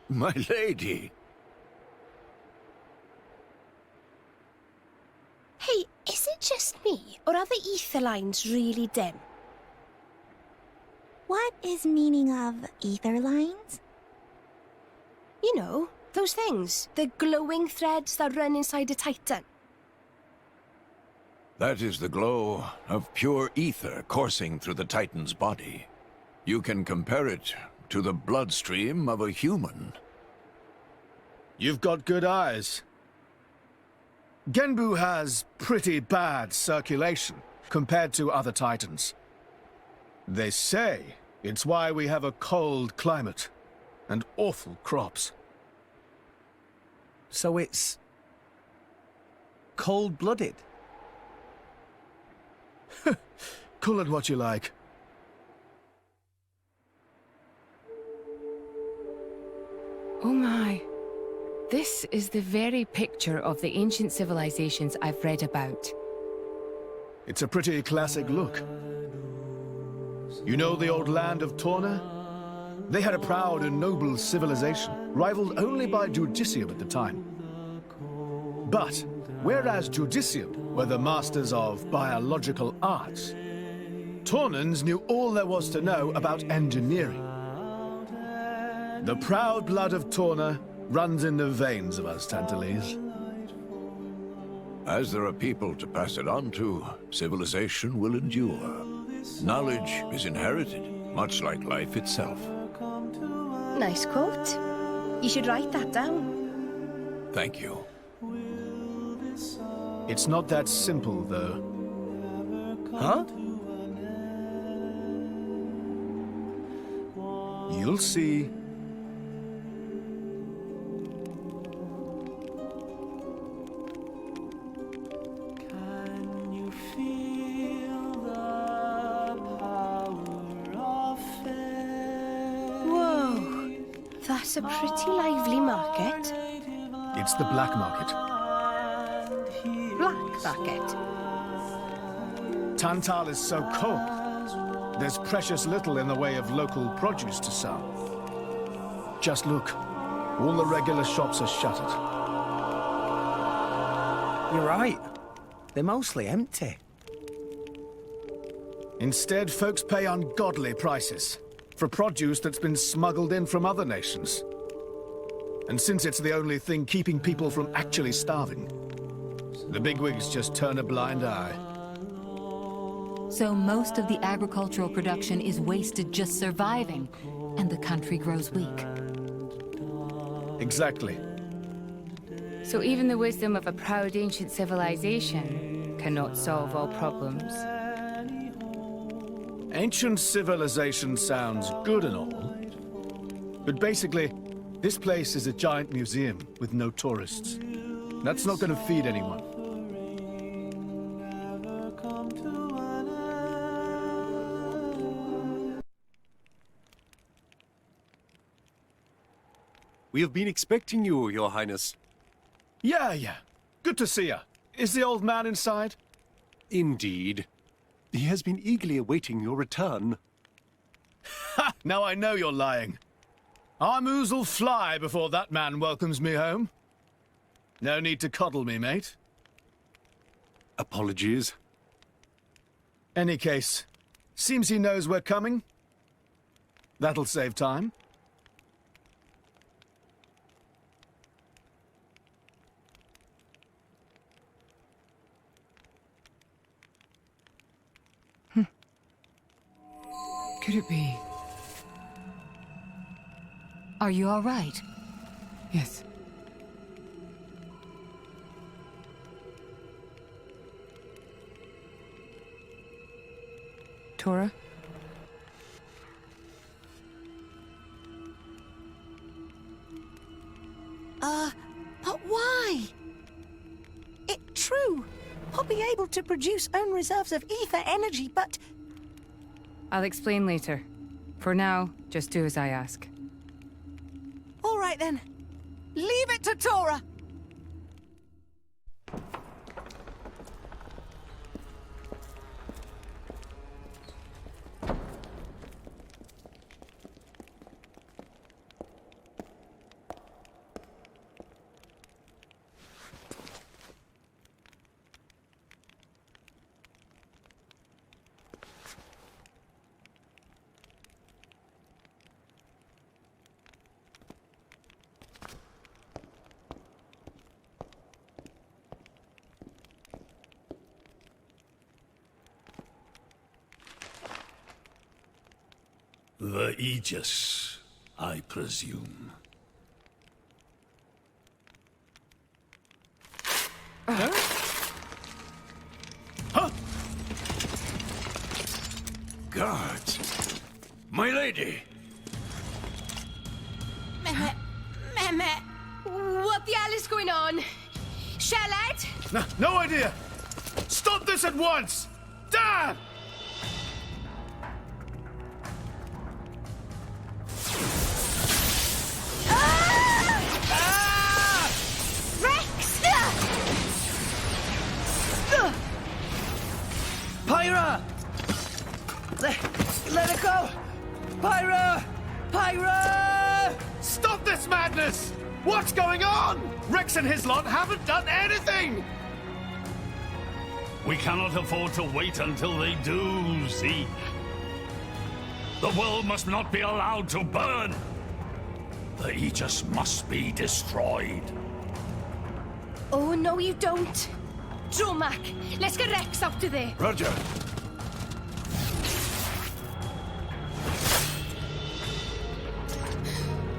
my lady... Hey, is it just me, or are the ether lines really dim? What is meaning of ether lines? You know, those things. The glowing threads that run inside a titan. That is the glow of pure ether coursing through the Titan's body. You can compare it to the bloodstream of a human. You've got good eyes. Genbu has pretty bad circulation compared to other Titans. They say it's why we have a cold climate and awful crops. So it's... cold-blooded? Call it what you like. Oh my. This is the very picture of the ancient civilizations I've read about. It's a pretty classic look. You know the old land of Torna? They had a proud and noble civilization, rivaled only by Judicium at the time. But, whereas Judicium were the masters of biological arts, Tornans knew all there was to know about engineering. The proud blood of Torna runs in the veins of us Tantalese. As there are people to pass it on to, civilization will endure. Knowledge is inherited, much like life itself. Nice quote. You should write that down. Thank you. It's not that simple, though. Huh? You'll see. Whoa, that's a pretty lively market. It's the black market. Black market? Tantal is so cold. There's precious little in the way of local produce to sell. Just look. All the regular shops are shuttered. You're right. They're mostly empty. Instead, folks pay ungodly prices for produce that's been smuggled in from other nations. And since it's the only thing keeping people from actually starving, the bigwigs just turn a blind eye. So most of the agricultural production is wasted just surviving, and the country grows weak. Exactly. So even the wisdom of a proud ancient civilization cannot solve all problems. Ancient civilization sounds good and all, but basically, this place is a giant museum with no tourists. That's not going to feed anyone. We have been expecting you, Your Highness. Yeah. Good to see you. Is the old man inside? Indeed. He has been eagerly awaiting your return. Ha! Now I know you're lying. Our moos'll fly before that man welcomes me home. No need to coddle me, mate. Apologies. Any case, seems he knows we're coming. That'll save time. Could it be? Are you all right? Yes. Tora? But why? It's true. I'll be able to produce own reserves of ether energy, but... I'll explain later. For now, just do as I ask. All right then. Leave it to Tora. The Aegis, I presume. Huh? Guards! My lady! Mehmet, what the hell is going on? Charlotte? No idea! Stop this at once! Dad! Pyra! Let it go! Pyra! Pyra! Stop this madness! What's going on? Rex and his lot haven't done anything! We cannot afford to wait until they do, Zeke. The world must not be allowed to burn. The Aegis must be destroyed. Oh, no, you don't. Dromac, let's get Rex out of there. Roger.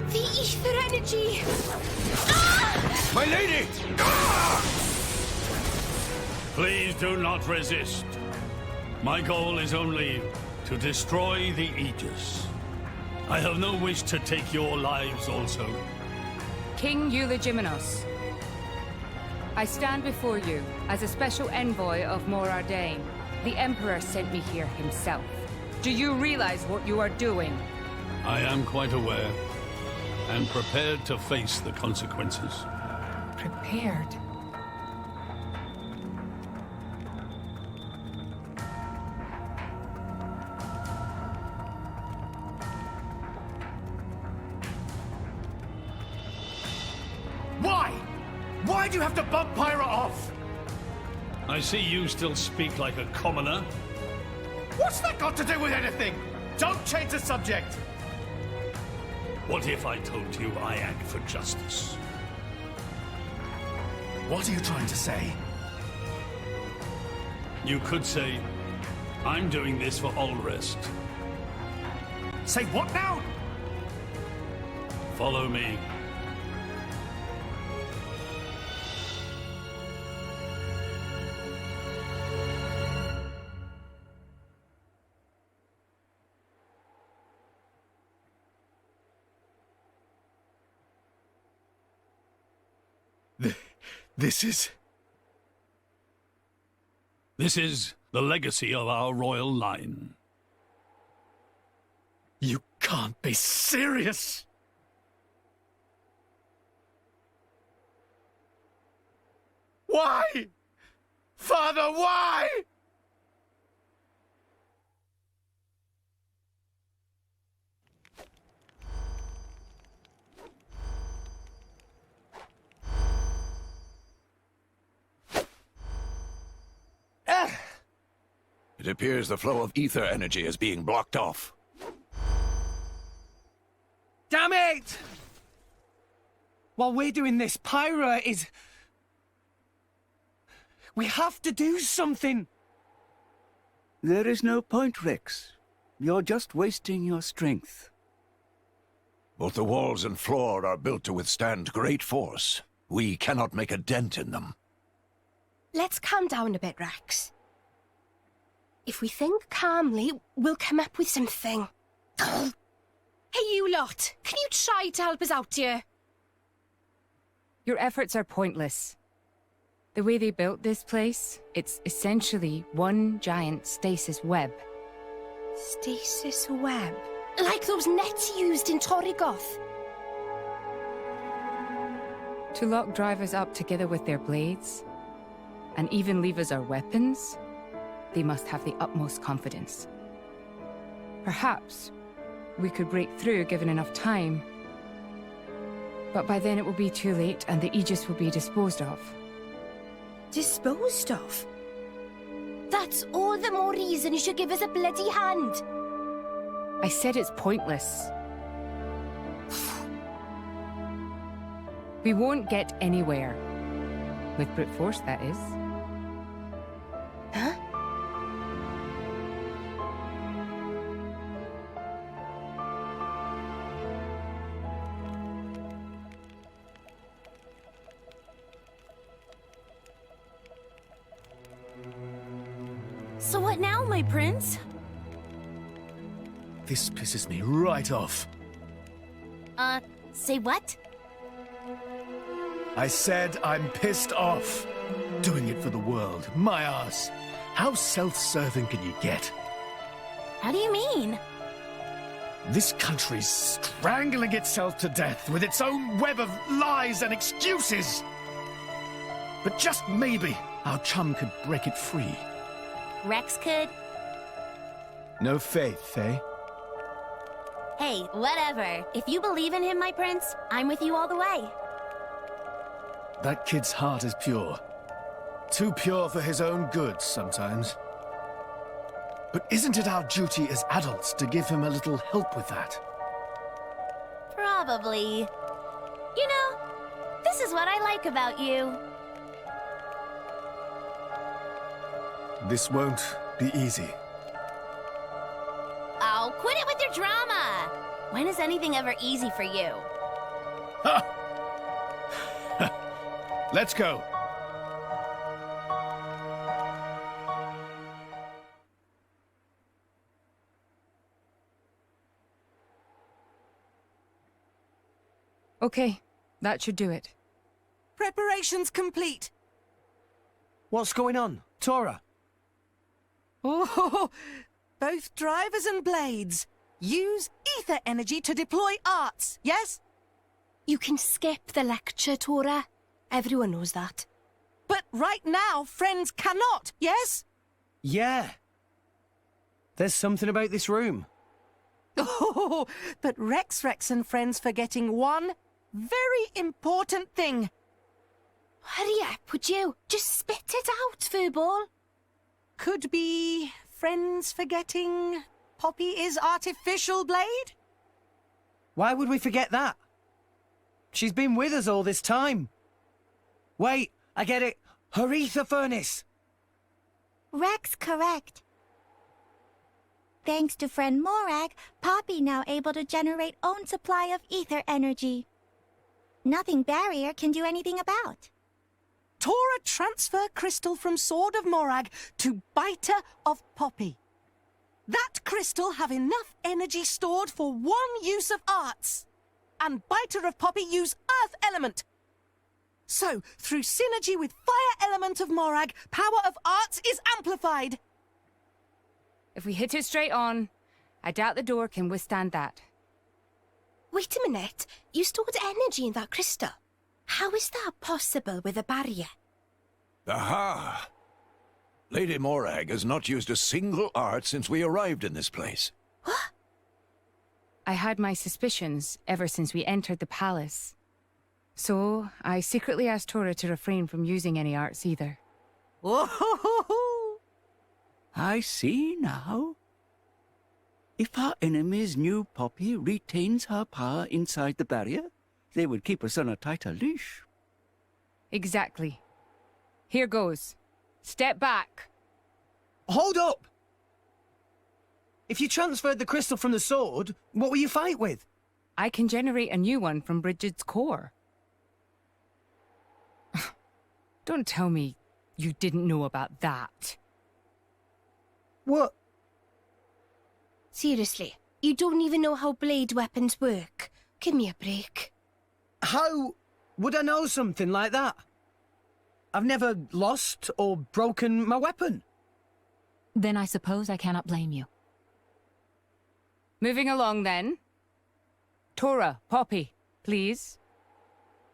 The ether energy. My lady! Please do not resist. My goal is only to destroy the Aegis. I have no wish to take your lives also. King Eulogimenos, I stand before you as a special envoy of Morardain. The Emperor sent me here himself. Do you realize what you are doing? I am quite aware, and prepared to face the consequences. Prepared? Why? Why do you have to bump Pyra off? I see you still speak like a commoner. What's that got to do with anything? Don't change the subject! What if I told you I act for justice? What are you trying to say? You could say, I'm doing this for Ulrest. Say what now? Follow me. This is the legacy of our royal line. You can't be serious! Why? Father, why? It appears the flow of ether energy is being blocked off. Damn it! While we're doing this, Pyra is... We have to do something! There is no point, Rex. You're just wasting your strength. Both the walls and floor are built to withstand great force. We cannot make a dent in them. Let's calm down a bit, Rex. If we think calmly, we'll come up with something. Hey, you lot! Can you try to help us out here? Your efforts are pointless. The way they built this place, it's essentially one giant stasis web. Stasis web? Like those nets used in Torrigoth? To lock drivers up together with their blades, and even leave us our weapons, they must have the utmost confidence. Perhaps we could break through given enough time, but by then it will be too late and the Aegis will be disposed of. Disposed of? That's all the more reason you should give us a bloody hand. I said it's pointless. We won't get anywhere. With brute force, that is. Huh? So what now, my prince? This pisses me right off. Say what? I said I'm pissed off. Doing it for the world. My ass. How self-serving can you get? How do you mean? This country's strangling itself to death with its own web of lies and excuses. But just maybe our chum could break it free. Rex could? No faith, eh? Hey, whatever. If you believe in him, my prince, I'm with you all the way. That kid's heart is pure. Too pure for his own good sometimes. But isn't it our duty as adults to give him a little help with that? Probably. You know, this is what I like about you. This won't be easy. Oh, quit it with your drama! When is anything ever easy for you? Let's go. Okay, that should do it. Preparations complete. What's going on? Tora? Oh, both drivers and blades. Use ether energy to deploy arts, yes? You can skip the lecture, Tora. Everyone knows that. But right now, friends cannot, yes? Yeah. There's something about this room. Oh, but Rex and friends forgetting one very important thing. Hurry up, would you? Just spit it out, Furball. Could be friends forgetting Poppy is artificial blade? Why would we forget that? She's been with us all this time. Wait, I get it. Her ether furnace. Rex correct. Thanks to friend Morag, Poppy now able to generate own supply of ether energy. Nothing barrier can do anything about. Tora transfer crystal from Sword of Morag to Biter of Poppy. That crystal have enough energy stored for one use of arts. And Biter of Poppy use earth element. So, through synergy with fire element of Morag, power of arts is amplified. If we hit it straight on, I doubt the door can withstand that. Wait a minute. You stored energy in that crystal. How is that possible with a barrier? Aha! Lady Morag has not used a single art since we arrived in this place. What? I had my suspicions ever since we entered the palace. So, I secretly asked Tora to refrain from using any arts either. Whoa! I see now. If our enemies knew Poppy retains her power inside the barrier, they would keep us on a tighter leash. Exactly. Here goes. Step back. Hold up! If you transferred the crystal from the sword, what will you fight with? I can generate a new one from Bridget's core. Don't tell me you didn't know about that. What? Seriously, you don't even know how blade weapons work. Give me a break. How would I know something like that? I've never lost or broken my weapon. Then I suppose I cannot blame you. Moving along then. Tora, Poppy, please.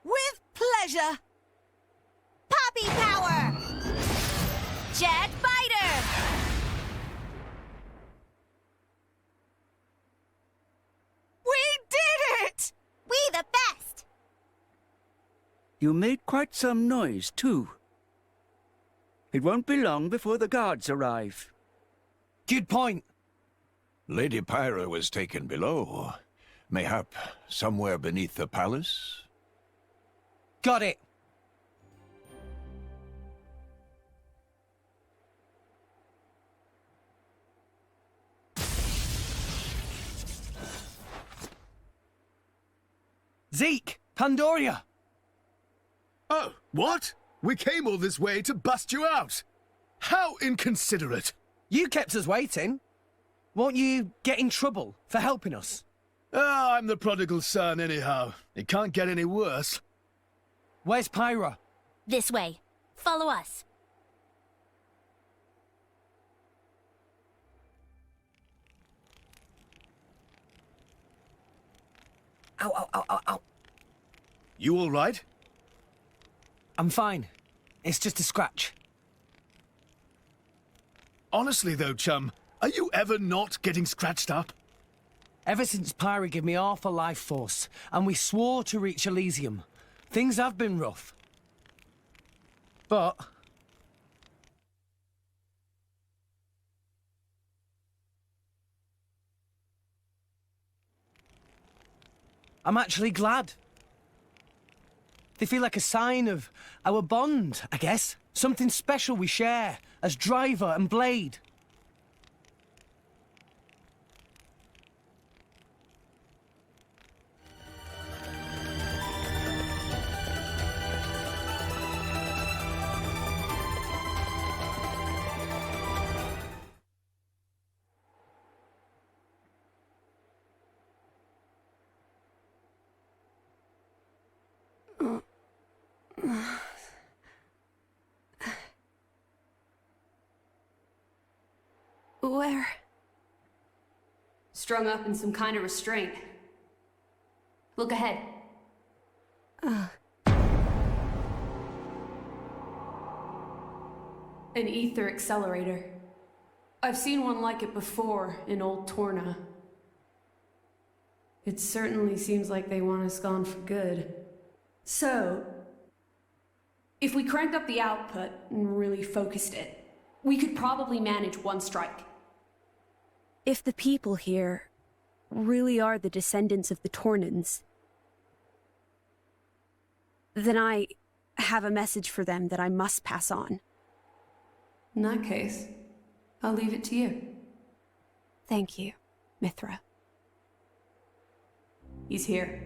With pleasure. Poppy power! Jet Biter! We did it! We the best! You made quite some noise, too. It won't be long before the guards arrive. Good point. Lady Pyra was taken below. Mayhap somewhere beneath the palace? Got it. Zeke! Pandoria! Oh, what? We came all this way to bust you out! How inconsiderate! You kept us waiting. Won't you get in trouble for helping us? Ah, I'm the prodigal son anyhow. It can't get any worse. Where's Pyra? This way. Follow us. Ow, ow, ow, ow, ow. You all right? I'm fine. It's just a scratch. Honestly though, chum, are you ever not getting scratched up? Ever since Pyra gave me half a life force, and we swore to reach Elysium, things have been rough. But I'm actually glad. They feel like a sign of our bond, I guess. Something special we share as driver and blade. Where? Strung up in some kind of restraint. Look ahead. An ether accelerator. I've seen one like it before in Old Torna. It certainly seems like they want us gone for good. So, if we cranked up the output and really focused it, we could probably manage one strike. If the people here really are the descendants of the Tornans, then I have a message for them that I must pass on. In that case, I'll leave it to you. Thank you, Mithra. He's here.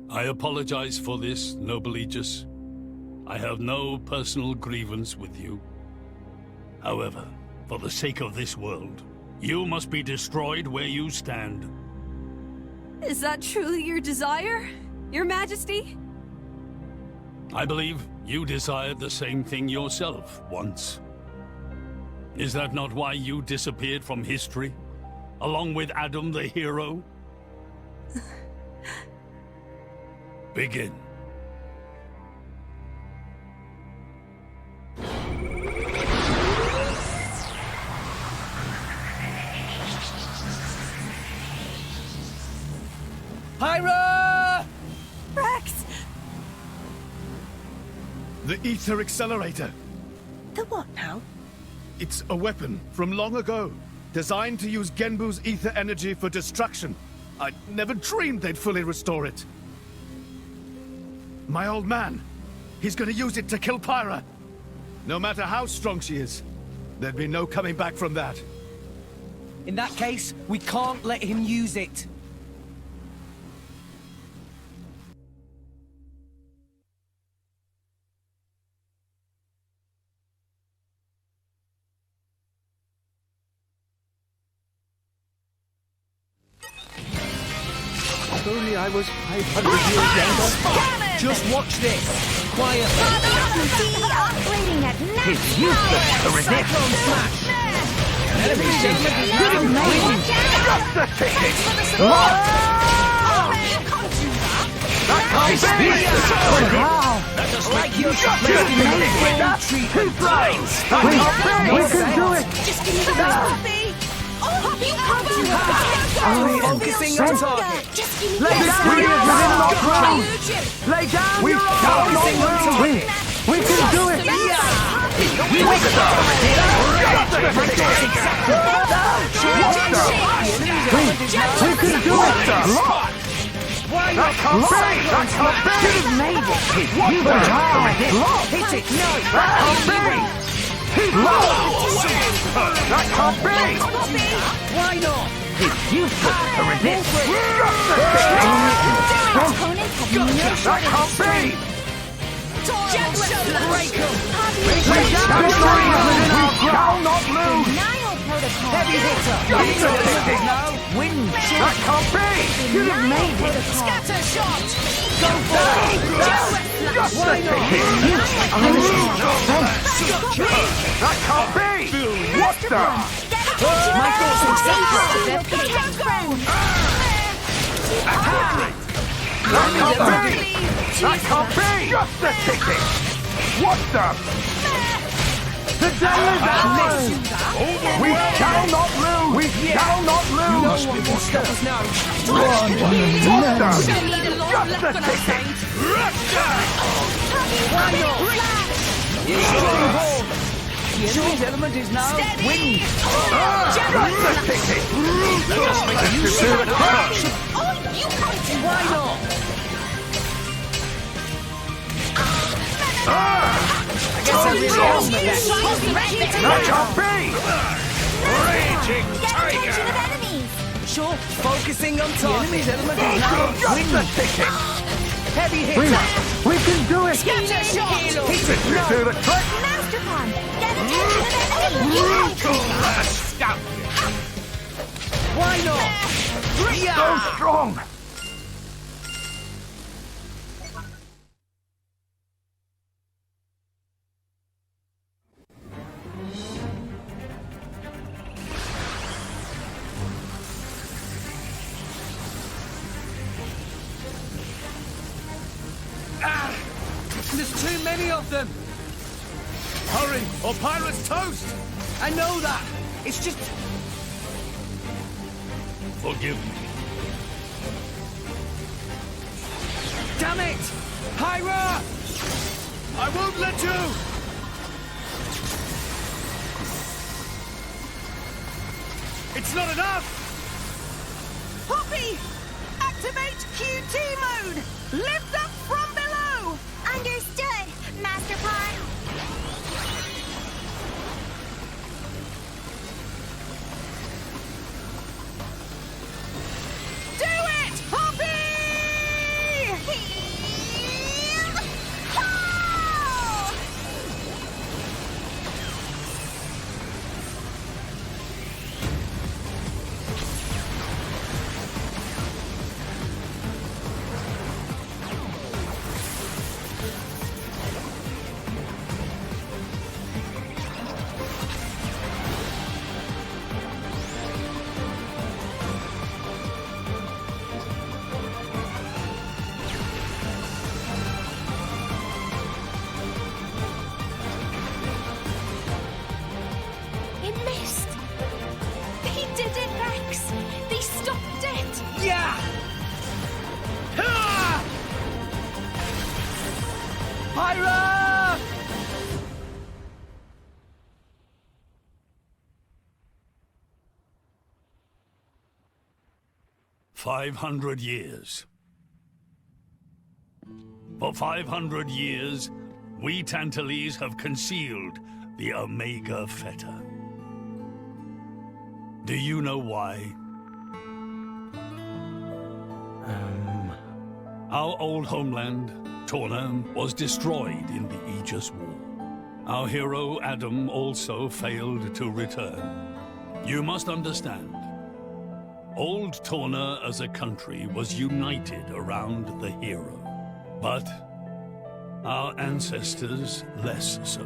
I apologize for this, noble Aegis. I have no personal grievance with you. However, for the sake of this world, you must be destroyed where you stand. Is that truly your desire, Your Majesty? I believe you desired the same thing yourself once. Is that not why you disappeared from history, along with Adam the hero? Begin. Pyra! Rex! The ether accelerator. The what now? It's a weapon from long ago, designed to use Genbu's ether energy for destruction. I never dreamed they'd fully restore it. My old man, he's gonna use it to kill Pyra. No matter how strong she is, there'd be no coming back from that. In that case, we can't let him use it. If only I was 500 years younger. Just watch this. Quietly. Operating at max It's useless to resist. Cyclone smash. Enemy gentleman is now winning. Just the ticket! This is Let us make you just two flies! We can do it! Just give me the Poppy! Poppy, Focusing on target. Just give me Lay the down! Lay down! We shall not lose! We can do it! We will start! We can do it! Why not? That can't be! Should have made it! You were hit it! No! That can't be! That can't be! Why not? It's useless to resist! That can't be! Break them! We shall not lose! Heavy hitter! Now win! That can't be! You have made it! Scatter shot! Go for it! Just the ticket! That can't be! What the? My thoughts That can't be! Just the ticket! What the? The day is ours! We shall not lose! We shall not lose! No one can stop us now. What the? Just the ticket! Why not? Stronghold! The enemy's element is now wind! Just the ticket! Let us make you do the crush! Why not? I guess I really am the best. That can't be! Raging tiger! Sure, focusing on The target. enemy's element is now Just the ticket! Heavy hitter. We can do it! Scatter shot! Did you do the trick? Masterpon! Get attention of enemy! Brutal scout! Why not? So strong! There's too many of them. Hurry, or pirates toast! I know that. It's just... Forgive me. Damn it! Hyra! I won't let you! It's not enough! Poppy! Activate QT mode! Lift up from below! Understood, Masterpon! Do it, Poppy! It missed. They did it, Rex. They stopped it. Yeah! Hyra! 500 years. For 500 years, we Tantalese have concealed the Omega Feta. Do you know why? Our old homeland, Torna, was destroyed in the Aegis War. Our hero, Adam, also failed to return. You must understand, Old Torna as a country was united around the hero. But our ancestors less so.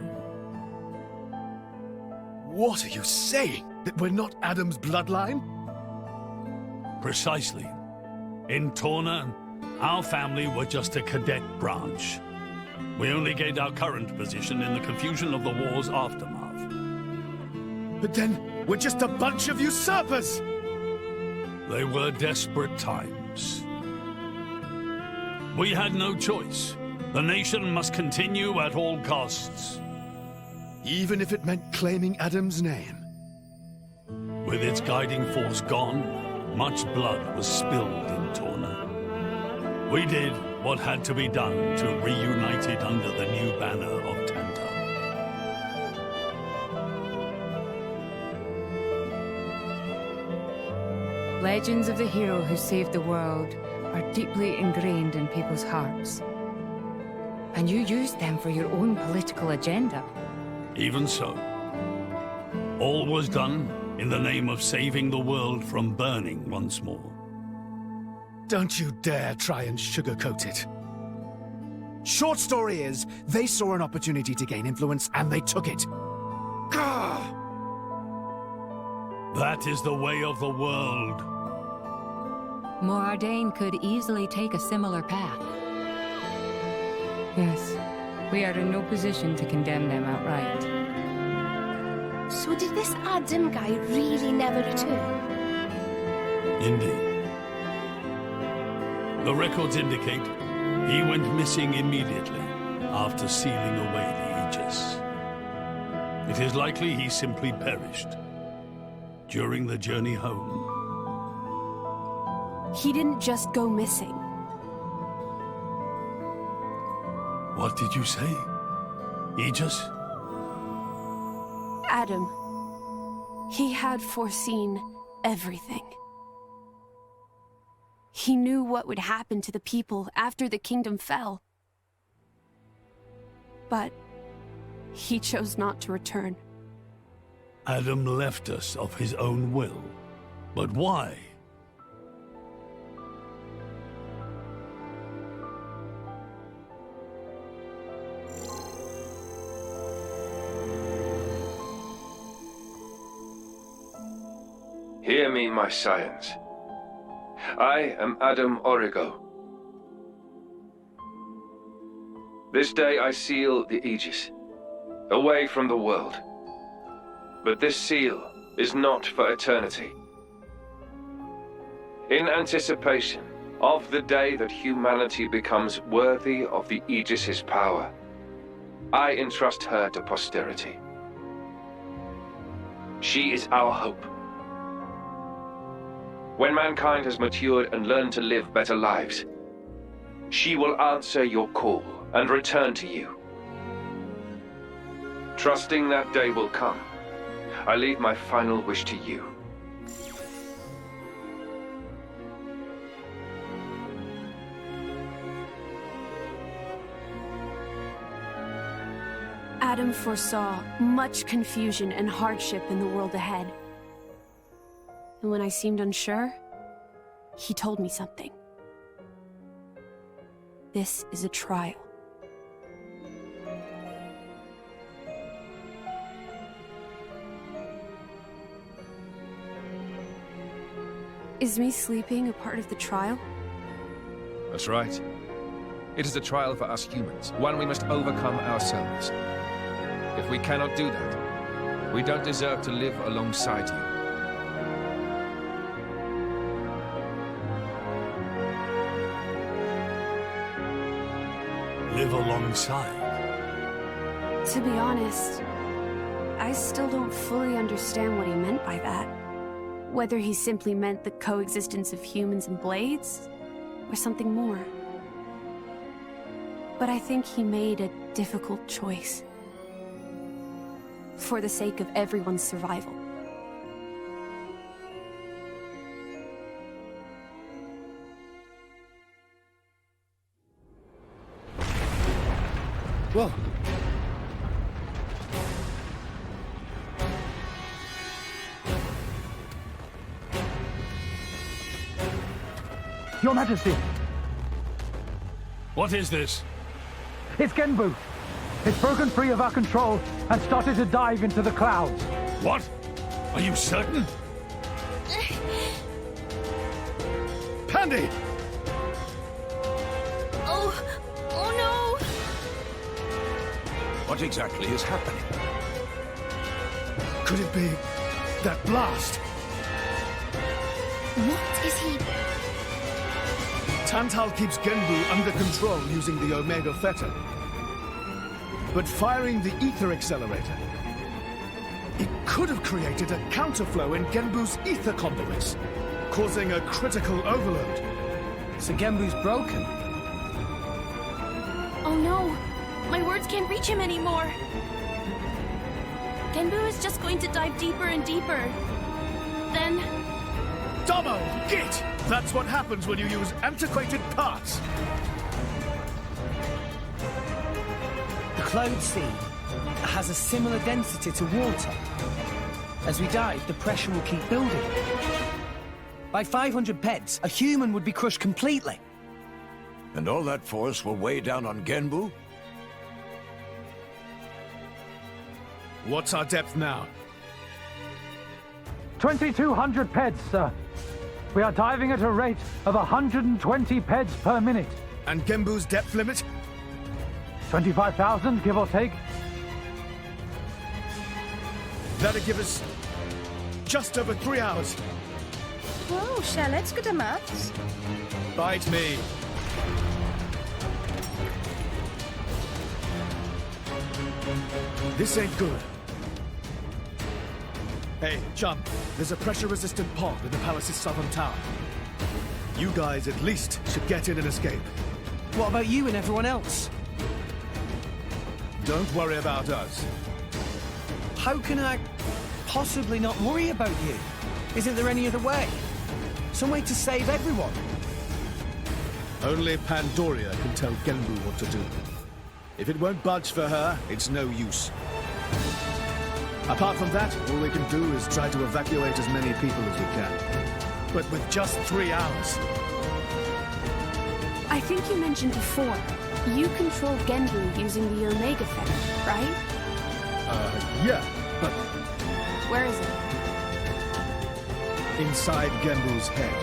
What are you saying? That we're not Adam's bloodline? Precisely. In Torna, our family were just a cadet branch. We only gained our current position in the confusion of the war's aftermath. But then, we're just a bunch of usurpers! They were desperate times. We had no choice. The nation must continue at all costs. Even if it meant claiming Adam's name? With its guiding force gone, much blood was spilled in Torna. We did what had to be done to reunite it under the new banner of Tanta. Legends of the hero who saved the world are deeply ingrained in people's hearts. And you used them for your own political agenda. Even so, all was done in the name of saving the world from burning once more. Don't you dare try and sugarcoat it. Short story is, they saw an opportunity to gain influence and they took it. That is the way of the world. Morardain could easily take a similar path. Yes, we are in no position to condemn them outright. So did this Adam guy really never return? Indeed. The records indicate he went missing immediately after sealing away the Aegis. It is likely he simply perished during the journey home. He didn't just go missing. What did you say? Aegis? Adam. He had foreseen everything. He knew what would happen to the people after the kingdom fell. But he chose not to return. Adam left us of his own will. But why? Hear me, my scions. I am Adam Origo. This day I seal the Aegis, away from the world. But this seal is not for eternity. In anticipation of the day that humanity becomes worthy of the Aegis's power, I entrust her to posterity. She is our hope. When mankind has matured and learned to live better lives, she will answer your call and return to you. Trusting that day will come, I leave my final wish to you. Adam foresaw much confusion and hardship in the world ahead. And when I seemed unsure, he told me something. This is a trial. Is me sleeping a part of the trial? That's right. It is a trial for us humans, one we must overcome ourselves. If we cannot do that, we don't deserve to live alongside you. Live alongside? To be honest, I still don't fully understand what he meant by that. Whether he simply meant the coexistence of humans and blades, or something more. But I think he made a difficult choice. For the sake of everyone's survival. Whoa. Your Majesty, What is this? it's Genbu. It's broken free of our control and started to dive into the clouds. What? Are you certain? Pandy! Oh no! What exactly is happening? Could it be that blast? What is he? Tantal keeps Genbu under control using the Omega Theta. But firing the ether accelerator, it could have created a counterflow in Genbu's ether conduits, causing a critical overload. So Genbu's broken? Oh no! My words can't reach him anymore! Genbu is just going to dive deeper and deeper. Then... Domo! Git! That's what happens when you use antiquated parts! The cloud sea has a similar density to water. As we dive, the pressure will keep building. By 500 peds, a human would be crushed completely. And all that force will weigh down on Genbu? What's our depth now? 2,200 peds, sir. We are diving at a rate of 120 peds per minute. And Genbu's depth limit? 25,000, give or take. That'll give us just over 3 hours. Oh, shall let's go to maths. Bite me. This ain't good. Hey, chum, there's a pressure-resistant pod in the palace's southern tower. You guys at least should get in and escape. What about you and everyone else? Don't worry about us. How can I possibly not worry about you? Isn't there any other way? Some way to save everyone? Only Pandoria can tell Genbu what to do. If it won't budge for her, it's no use. Apart from that, all we can do is try to evacuate as many people as we can. But with just 3 hours. I think you mentioned before, you control Genbu using the Omega Theta, right? Yeah, but... Where is it? Inside Genbu's head.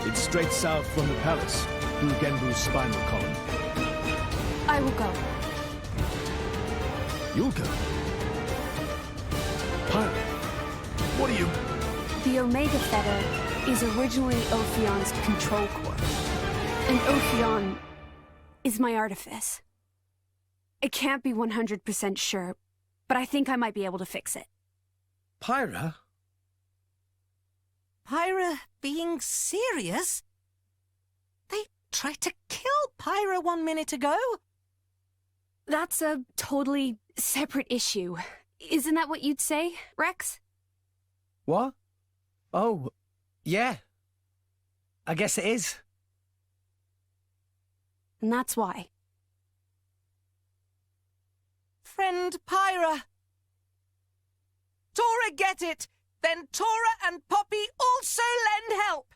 It's straight south from the palace, through Genbu's spinal column. I will go. You'll go? Pirate, what are you... The Omega Theta is originally Ophion's control core. And Ophion is my artifice. I can't be 100% sure, but I think I might be able to fix it. Pyra? Pyra being serious? They tried to kill Pyra 1 minute ago. That's a totally separate issue. Isn't that what you'd say, Rex? What? Oh, yeah. I guess it is. And that's why. Friend Pyra. Tora get it! Then Tora and Poppy also lend help!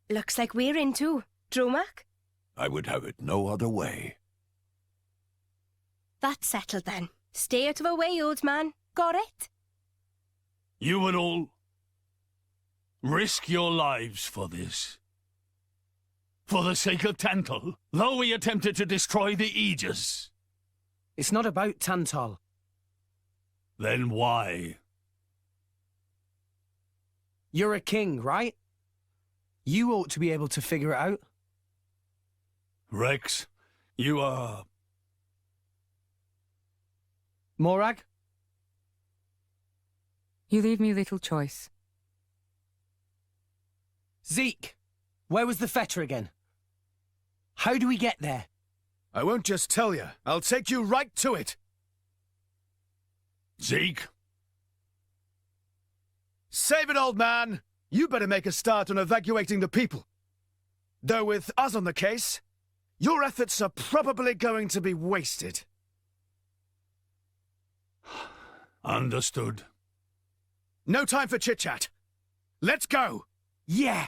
Looks like we're in too. Dromak? I would have it no other way. That's settled then. Stay out of our way, old man. Got it? You would all risk your lives for this. For the sake of Tantal, though we attempted to destroy the Aegis. It's not about Tantal. Then why? You're a king, right? You ought to be able to figure it out. Rex, you are... Morag? You leave me little choice. Zeke, where was the Feta again? How do we get there? I won't just tell you. I'll take you right to it. Zeke? Save it, old man. You better make a start on evacuating the people. Though with us on the case, your efforts are probably going to be wasted. Understood. No time for chit-chat. Let's go! Yeah!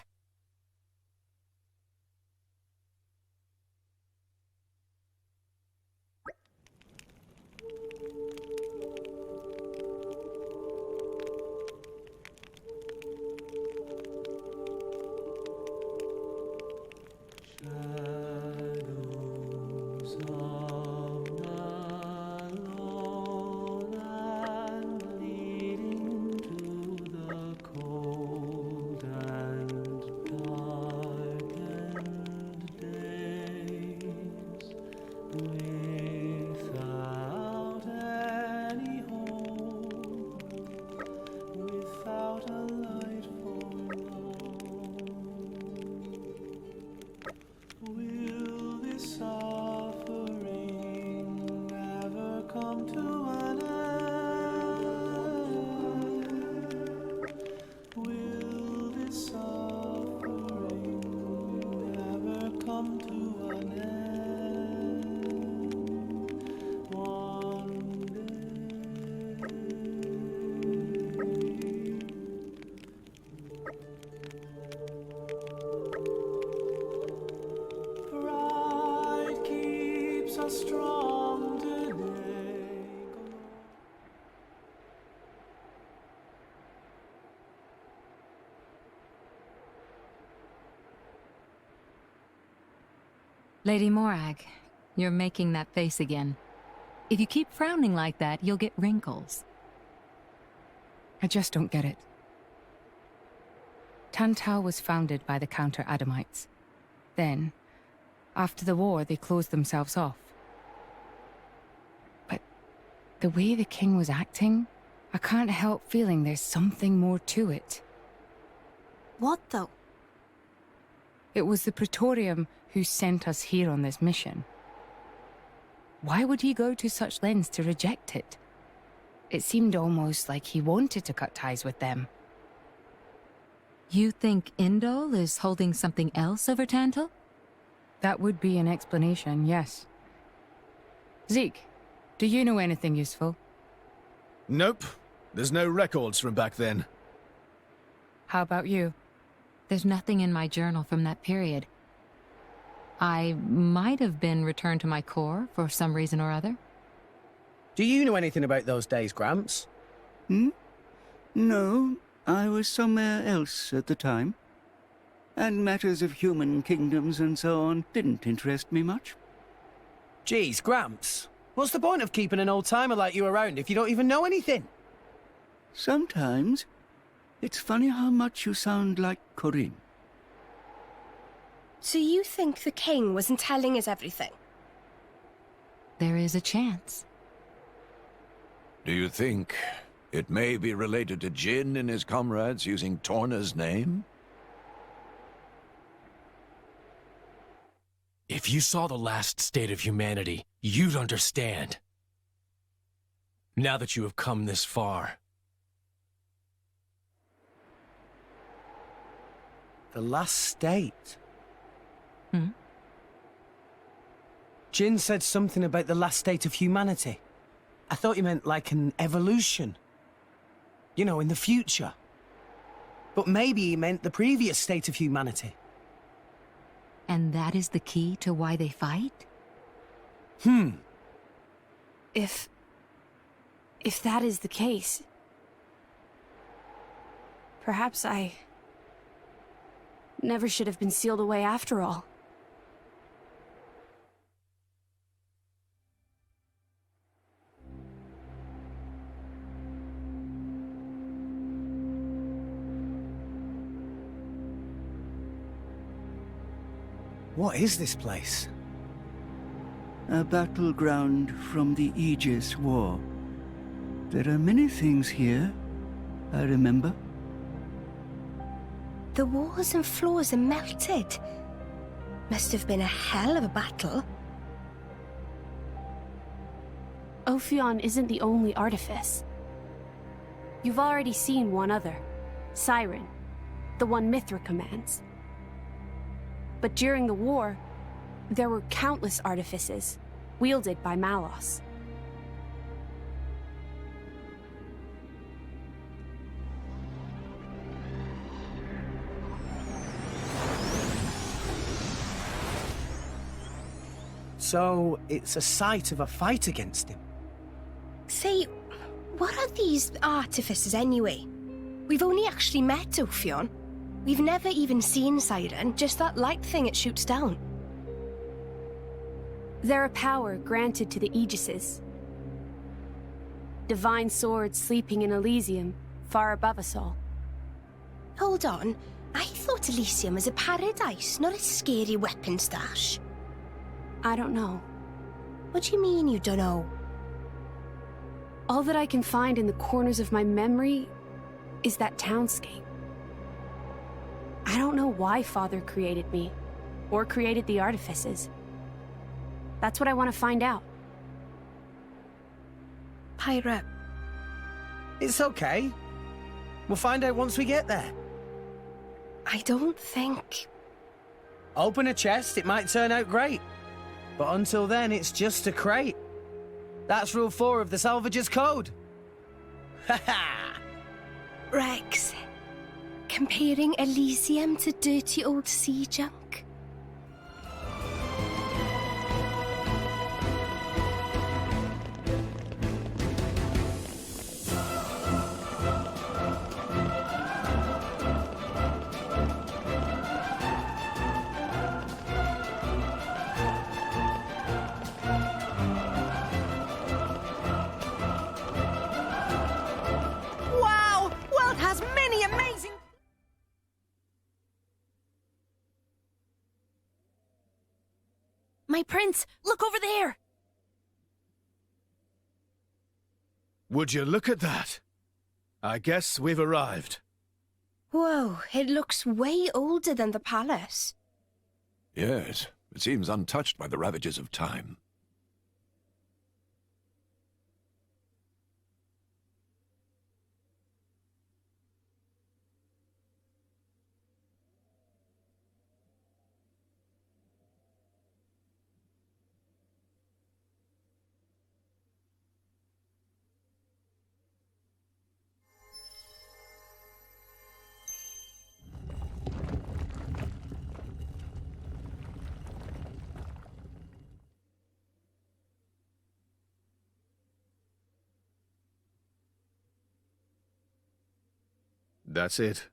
Lady Morag, you're making that face again. If you keep frowning like that, you'll get wrinkles. I just don't get it. Tantal was founded by the Counter-Adamites. Then, after the war, they closed themselves off. But the way the king was acting, I can't help feeling there's something more to it. What, though? It was the Praetorium who sent us here on this mission. Why would he go to such lengths to reject it? It seemed almost like he wanted to cut ties with them. You think Indol is holding something else over Tantal? That would be an explanation, yes. Zeke, do you know anything useful? Nope. There's no records from back then. How about you? There's nothing in my journal from that period. I might have been returned to my corps for some reason or other. Do you know anything about those days, Gramps? No, I was somewhere else at the time. And matters of human kingdoms and so on didn't interest me much. Geez, Gramps. What's the point of keeping an old-timer like you around if you don't even know anything? Sometimes, it's funny how much you sound like Corinne. So you think the king wasn't telling us everything? There is a chance. Do you think it may be related to Jin and his comrades using Torna's name? If you saw the last state of humanity, you'd understand. Now that you have come this far. The last state? Jin said something about the last state of humanity. I thought you meant like an evolution. You know, in the future. But maybe he meant the previous state of humanity. And that is the key to why they fight? If that is the case, perhaps I never should have been sealed away after all. What is this place? A battleground from the Aegis War. There are many things here, I remember. The walls and floors are melted. Must have been a hell of a battle. Ophion isn't the only artifice. You've already seen one other, Siren, the one Mithra commands. But during the war, there were countless artifices, wielded by Malos. So, it's a site of a fight against him. Say, what are these artifices anyway? We've only actually met Ophion. We've never even seen Siren, just that light thing it shoots down. They're a power granted to the Aegises. Divine swords sleeping in Elysium, far above us all. Hold on. I thought Elysium was a paradise, not a scary weapon stash. I don't know. What do you mean you don't know? All that I can find in the corners of my memory is that townscape. I don't know why Father created me, or created the artifices. That's what I want to find out. Pyra. It's okay. We'll find out once we get there. I don't think... Open a chest, it might turn out great. But until then, it's just a crate. That's Rule 4 of the Salvager's Code. Ha ha! Rex, comparing Elysium to dirty old sea junk? My prince, look over there! Would you look at that? I guess we've arrived. Whoa, it looks way older than the palace. Yes, it seems untouched by the ravages of time. That's it.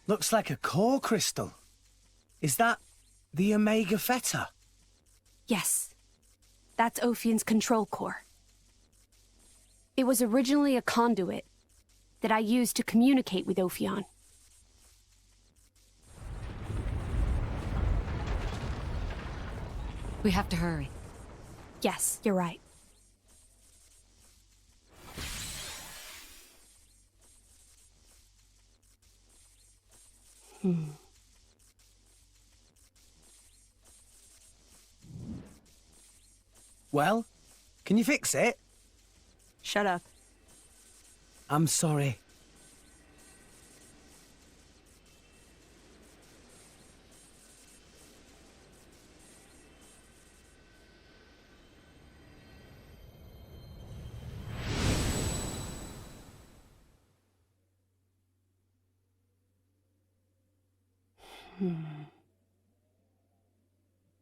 Looks like a core crystal. Is that the Omega Theta? Yes. That's Ophion's control core. It was originally a conduit that I used to communicate with Ophion. We have to hurry. Yes, you're right. Well, can you fix it? Shut up. I'm sorry.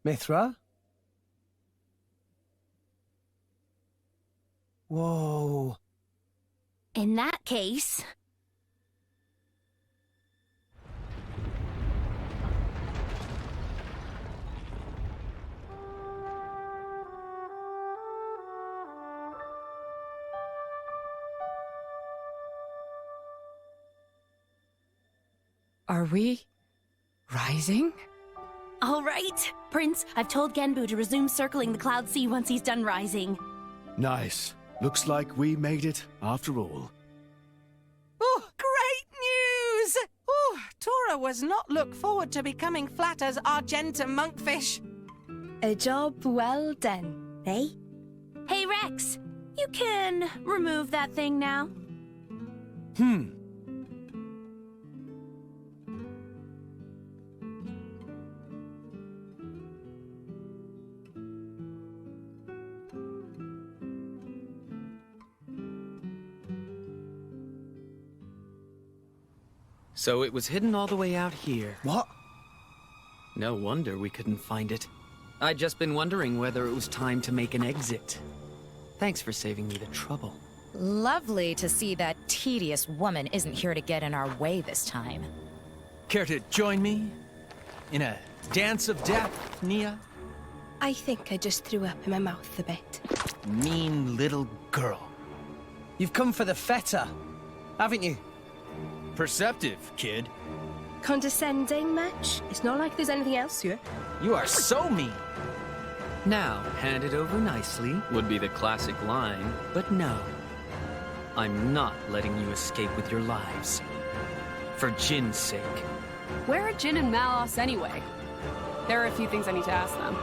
Mithra? Whoa. In that case... Are we rising? All right, Prince. I've told Genbu to resume circling the Cloud Sea once he's done rising. Nice. Looks like we made it after all. Oh, great news! Oh, Tora was not look forward to becoming flat as Argentum monkfish. A job well done, eh? Hey, Rex. You can remove that thing now. So it was hidden all the way out here. What? No wonder we couldn't find it. I'd just been wondering whether it was time to make an exit. Thanks for saving me the trouble. Lovely to see that tedious woman isn't here to get in our way this time. Care to join me in a dance of death, Nia? I think I just threw up in my mouth a bit. Mean little girl. You've come for the Theta, haven't you? Perceptive, kid. Condescending much? It's not like there's anything else here. You are so mean. Now, hand it over nicely would be the classic line, but no. I'm not letting you escape with your lives. For Jin's sake. Where are Jin and Malos anyway? There are a few things I need to ask them.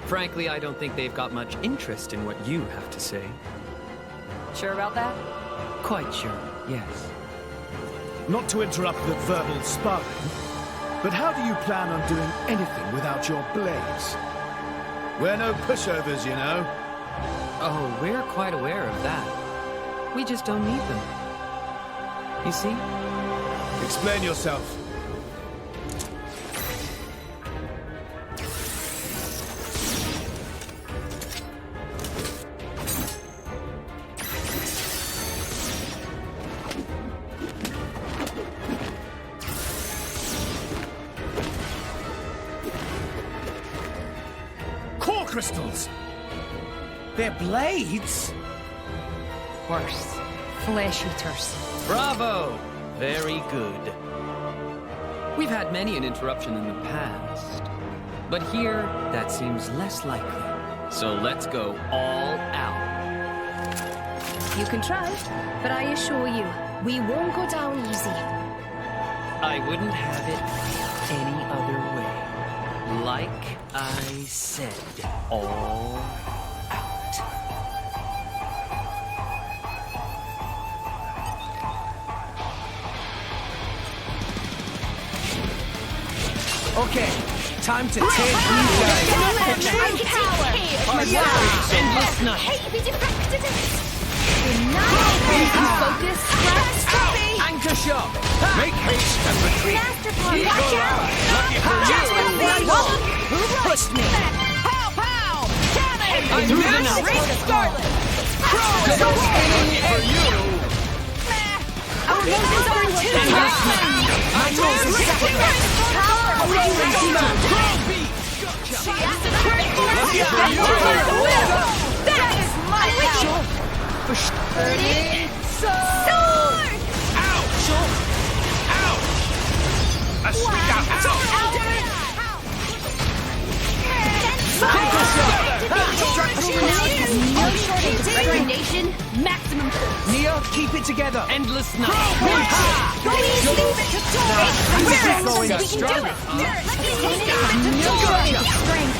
Frankly, I don't think they've got much interest in what you have to say. Sure about that? Quite sure, yes. Not to interrupt the verbal sparring, but how do you plan on doing anything without your blades? We're no pushovers, you know. Oh, we're quite aware of that. We just don't need them. You see? Explain yourself. crystals. They're blades? Worse. Flesh eaters. Bravo! Very good. We've had many an interruption in the past, but here that seems less likely. So let's go all out. You can try, but I assure you, we won't go down easy. I wouldn't have it any other way. Like I said, all out. Okay, time to take these guys. Endless night. Hey, we defected it! Focus, Anchor shot. Make haste and retreat. Masterplan, Watch out! Lucky for you. Who pushed me? Pow, pow! Cannon! I'm through the night. Scarlet! Lucky for you. our noses are in tune! My nose is Lucky for you. That is my power! Sword! Ouch! Ouch! A sweet out! No shortage of degradation, maximum force. Neo, keep it together. Endless night. Please leave it to Tori! We can do it! No shortage of strength.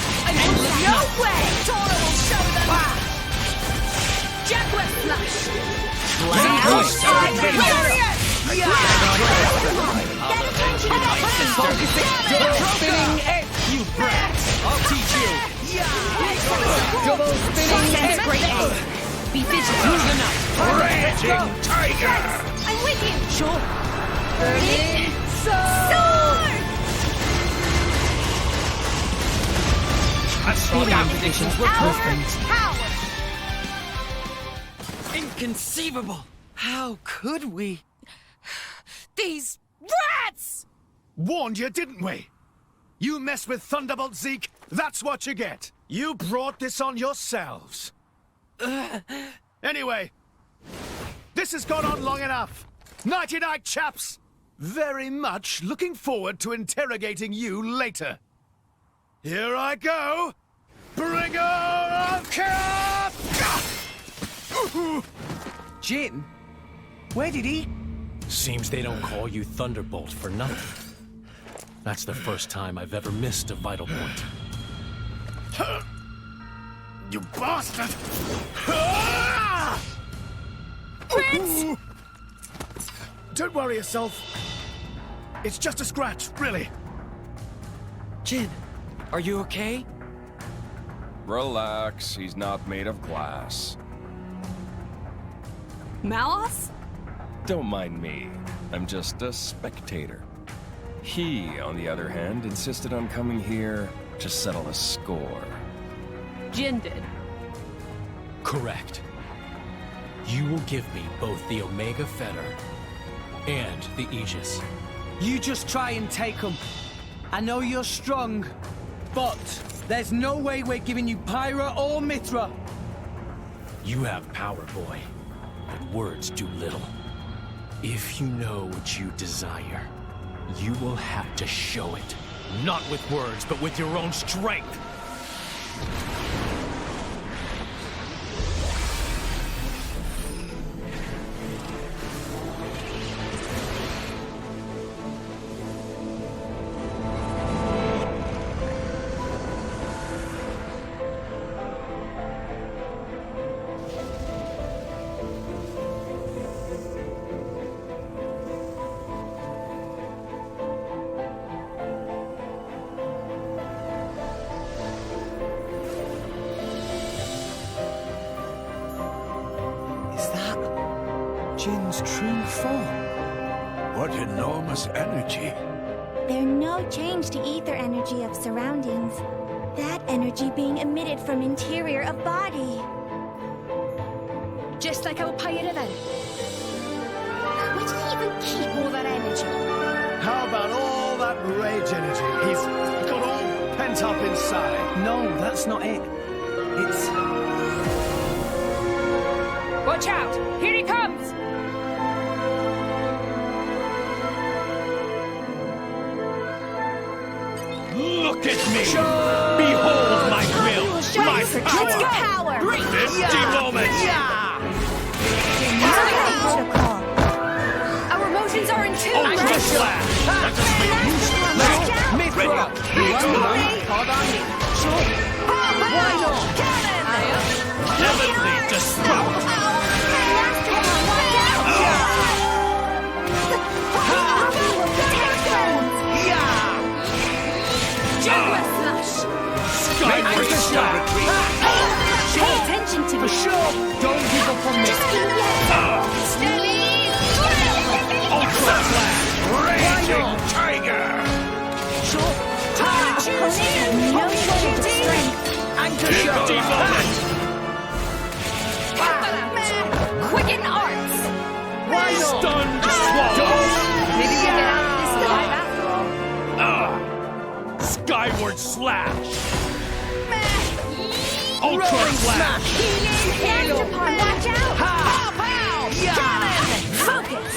No way! Tora will show them! Jaguar Flash! Spinning edge, you brats. I'll teach you. Double spinning edge. Be vigilant. Through the night. Raging tiger! I'm with you! Sure. Burning sword! A sweet out! Predictions were Our perfect. power! Inconceivable. How could we? These rats! Warned you, didn't we? You mess with Thunderbolt Zeke, that's what you get. You brought this on yourselves. Anyway, this has gone on long enough. Nighty-night, chaps. Very much looking forward to interrogating you later. Here I go. Bringer of chaos! Jin? Where did he? Seems they don't call you Thunderbolt for nothing. That's the first time I've ever missed a vital point. You bastard! Prince! Don't worry yourself. It's just a scratch, really. Jin, are you okay? Relax, he's not made of glass. Malos? Don't mind me. I'm just a spectator. He, on the other hand, insisted on coming here to settle a score. Jin did. Correct. You will give me both the Omega Fetter and the Aegis. You just try and take them. I know you're strong, but there's no way we're giving you Pyra or Mithra. You have power, boy, but words do little. If you know what you desire, you will have to show it. Not with words, but with your own strength. Jin's true form. What enormous energy. There's no change to ether energy of surroundings. That energy being emitted from interior of body. Just like our Pyra then. Where did he even keep all that energy? How about all that rage energy he's got all pent up inside? No, that's not it. It's... Watch out! Here he comes! Look at me! Behold my will! My power! This moment! Our emotions are in tune. Ultra Slash! Let us make use of it now! Mithra! Hold on me. Sure. Why not? Heavenly Disrupt! Skyward Slash! Pay attention to me. For sure! Don't give up on me. Steady. Ultra Slash! Raging Tiger! Sure. No shortage of strength. Anchor shot. Quicken arts. Why not? Stunned Swallow! Maybe we'll get out of this alive after all. Skyward Slash! Ultra Slash! Watch out! Focus!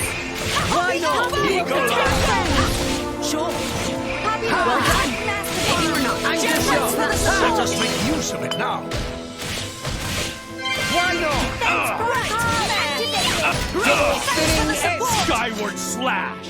Why not? Eagle Eye! Sure. Well done! Maybe we're not. Anchor shot. Let us make use of it now! Why not? Skyward Slash!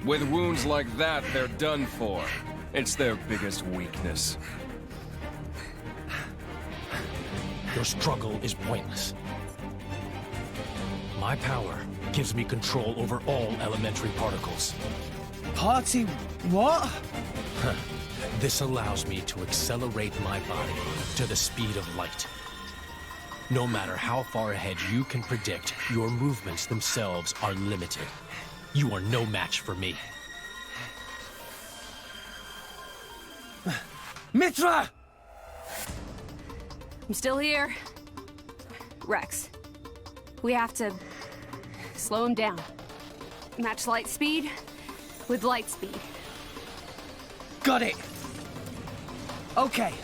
With wounds like that, they're done for. It's their biggest weakness. Your struggle is pointless. My power gives me control over all elementary particles. Party what? This allows me to accelerate my body to the speed of light. No matter how far ahead you can predict, your movements themselves are limited. You are no match for me. Mithra! I'm still here. Rex, we have to slow him down. Match light speed with light speed. Got it. Okay.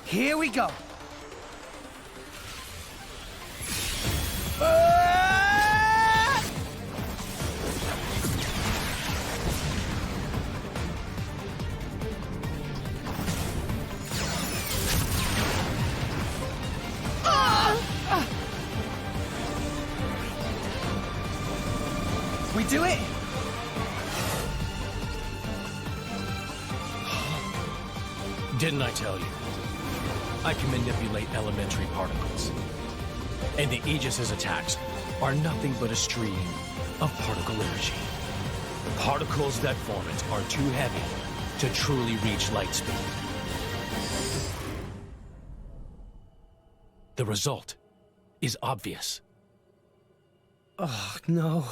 Here we go. We do it? Didn't I tell you? I can manipulate elementary particles. And the Aegis's attacks are nothing but a stream of particle energy. Particles that form it are too heavy to truly reach light speed. The result is obvious. Oh, no.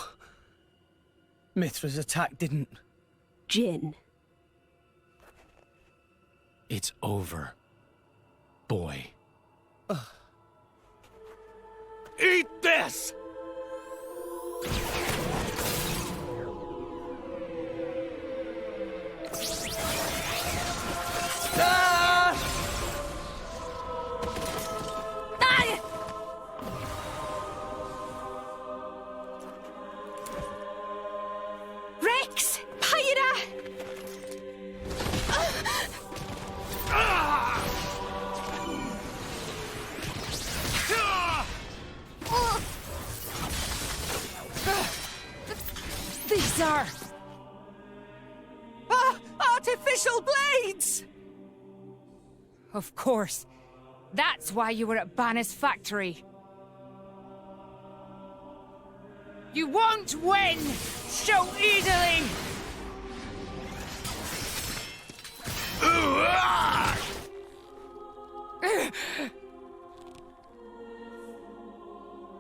Mithra's attack didn't... Jin. It's over, boy. Eat this! Rex! Pyra! These are... Artificial blades! Of course. That's why you were at Banner's factory. You won't win so easily!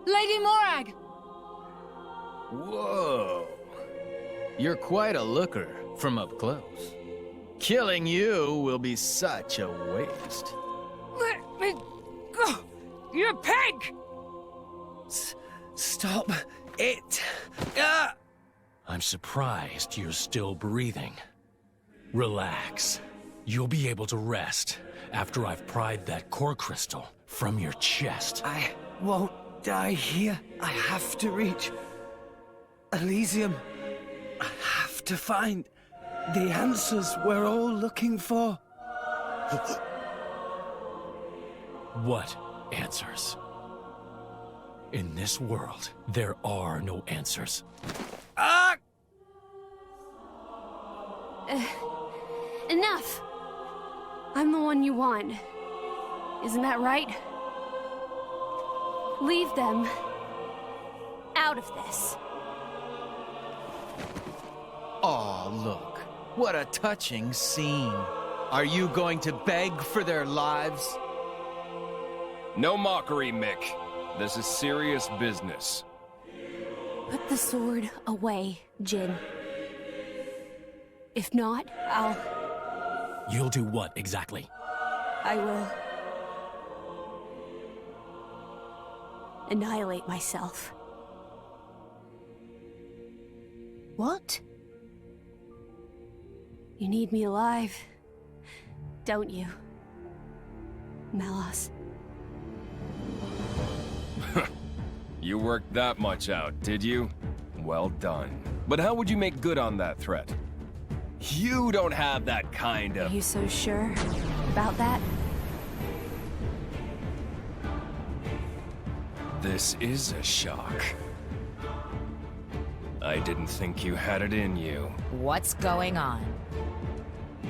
Lady Morag! Whoa. You're quite a looker from up close. Killing you will be such a waste. Let me go! You pig! Stop it! I'm surprised you're still breathing. Relax. You'll be able to rest after I've pried that core crystal from your chest. I won't die here. I have to reach Elysium. I have to find the answers we're all looking for. What answers? In this world, there are no answers. Enough! I'm the one you want. Isn't that right? Leave them out of this. Aw, look. What a touching scene. Are you going to beg for their lives? No mockery, Mick. This is serious business. Put the sword away, Jin. If not, You'll do what exactly? I will annihilate myself. What? You need me alive, don't you, Melos? You worked that much out, did you? Well done. But how would you make good on that threat? You don't have that kind of... Are you so sure about that? This is a shock. I didn't think you had it in you. What's going on?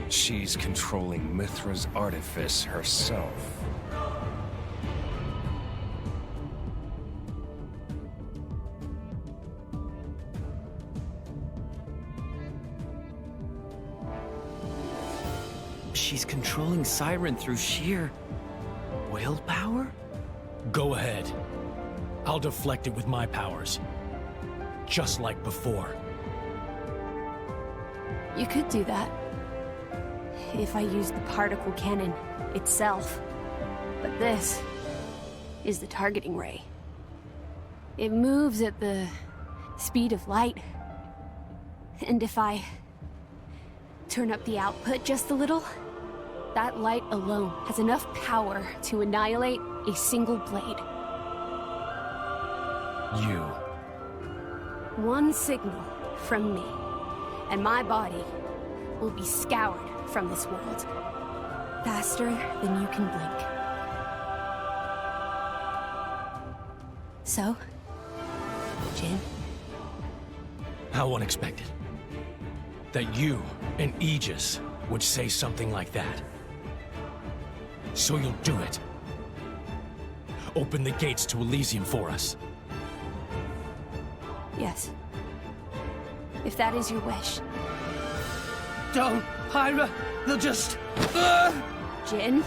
She's controlling Mithra's artifice herself. She's controlling Siren through sheer willpower? Go ahead. I'll deflect it with my powers. Just like before. You could do that. If I used the particle cannon itself. But this is the targeting ray. It moves at the speed of light. And if I turn up the output just a little, that light alone has enough power to annihilate a single blade. You. One signal from me, and my body will be scoured from this world. Faster than you can blink. So, Jin? How unexpected. That you and Aegis would say something like that. So you'll do it. Open the gates to Elysium for us. Yes. If that is your wish. Don't, Hyra! They'll just... Jin?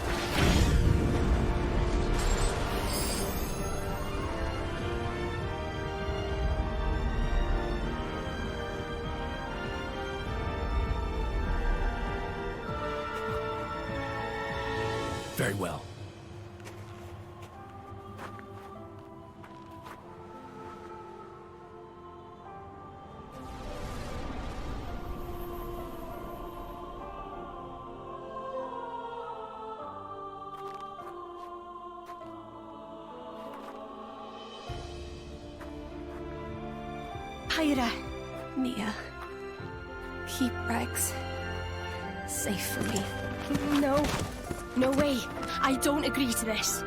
Very well. Hyra. Mia. Keep Rex safe for me. No. No way. I don't agree to this.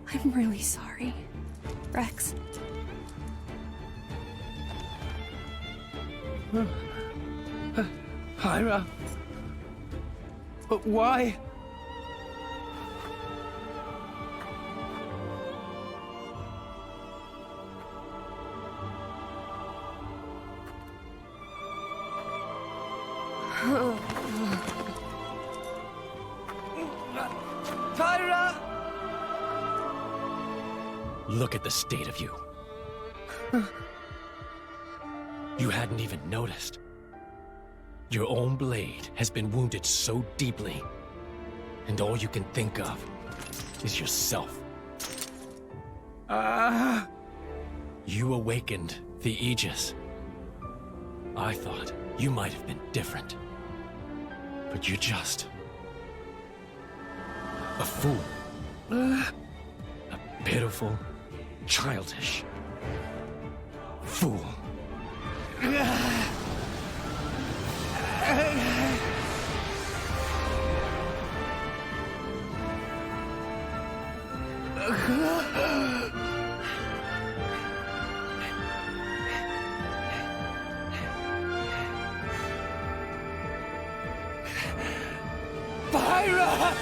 I'm really sorry, Rex. Pyra. But why? Pyra! Look at the state of you. You hadn't even noticed. Your own blade has been wounded so deeply, and all you can think of is yourself. You awakened the Aegis. I thought you might have been different, but you're just a fool. A pitiful, childish fool. Pyra!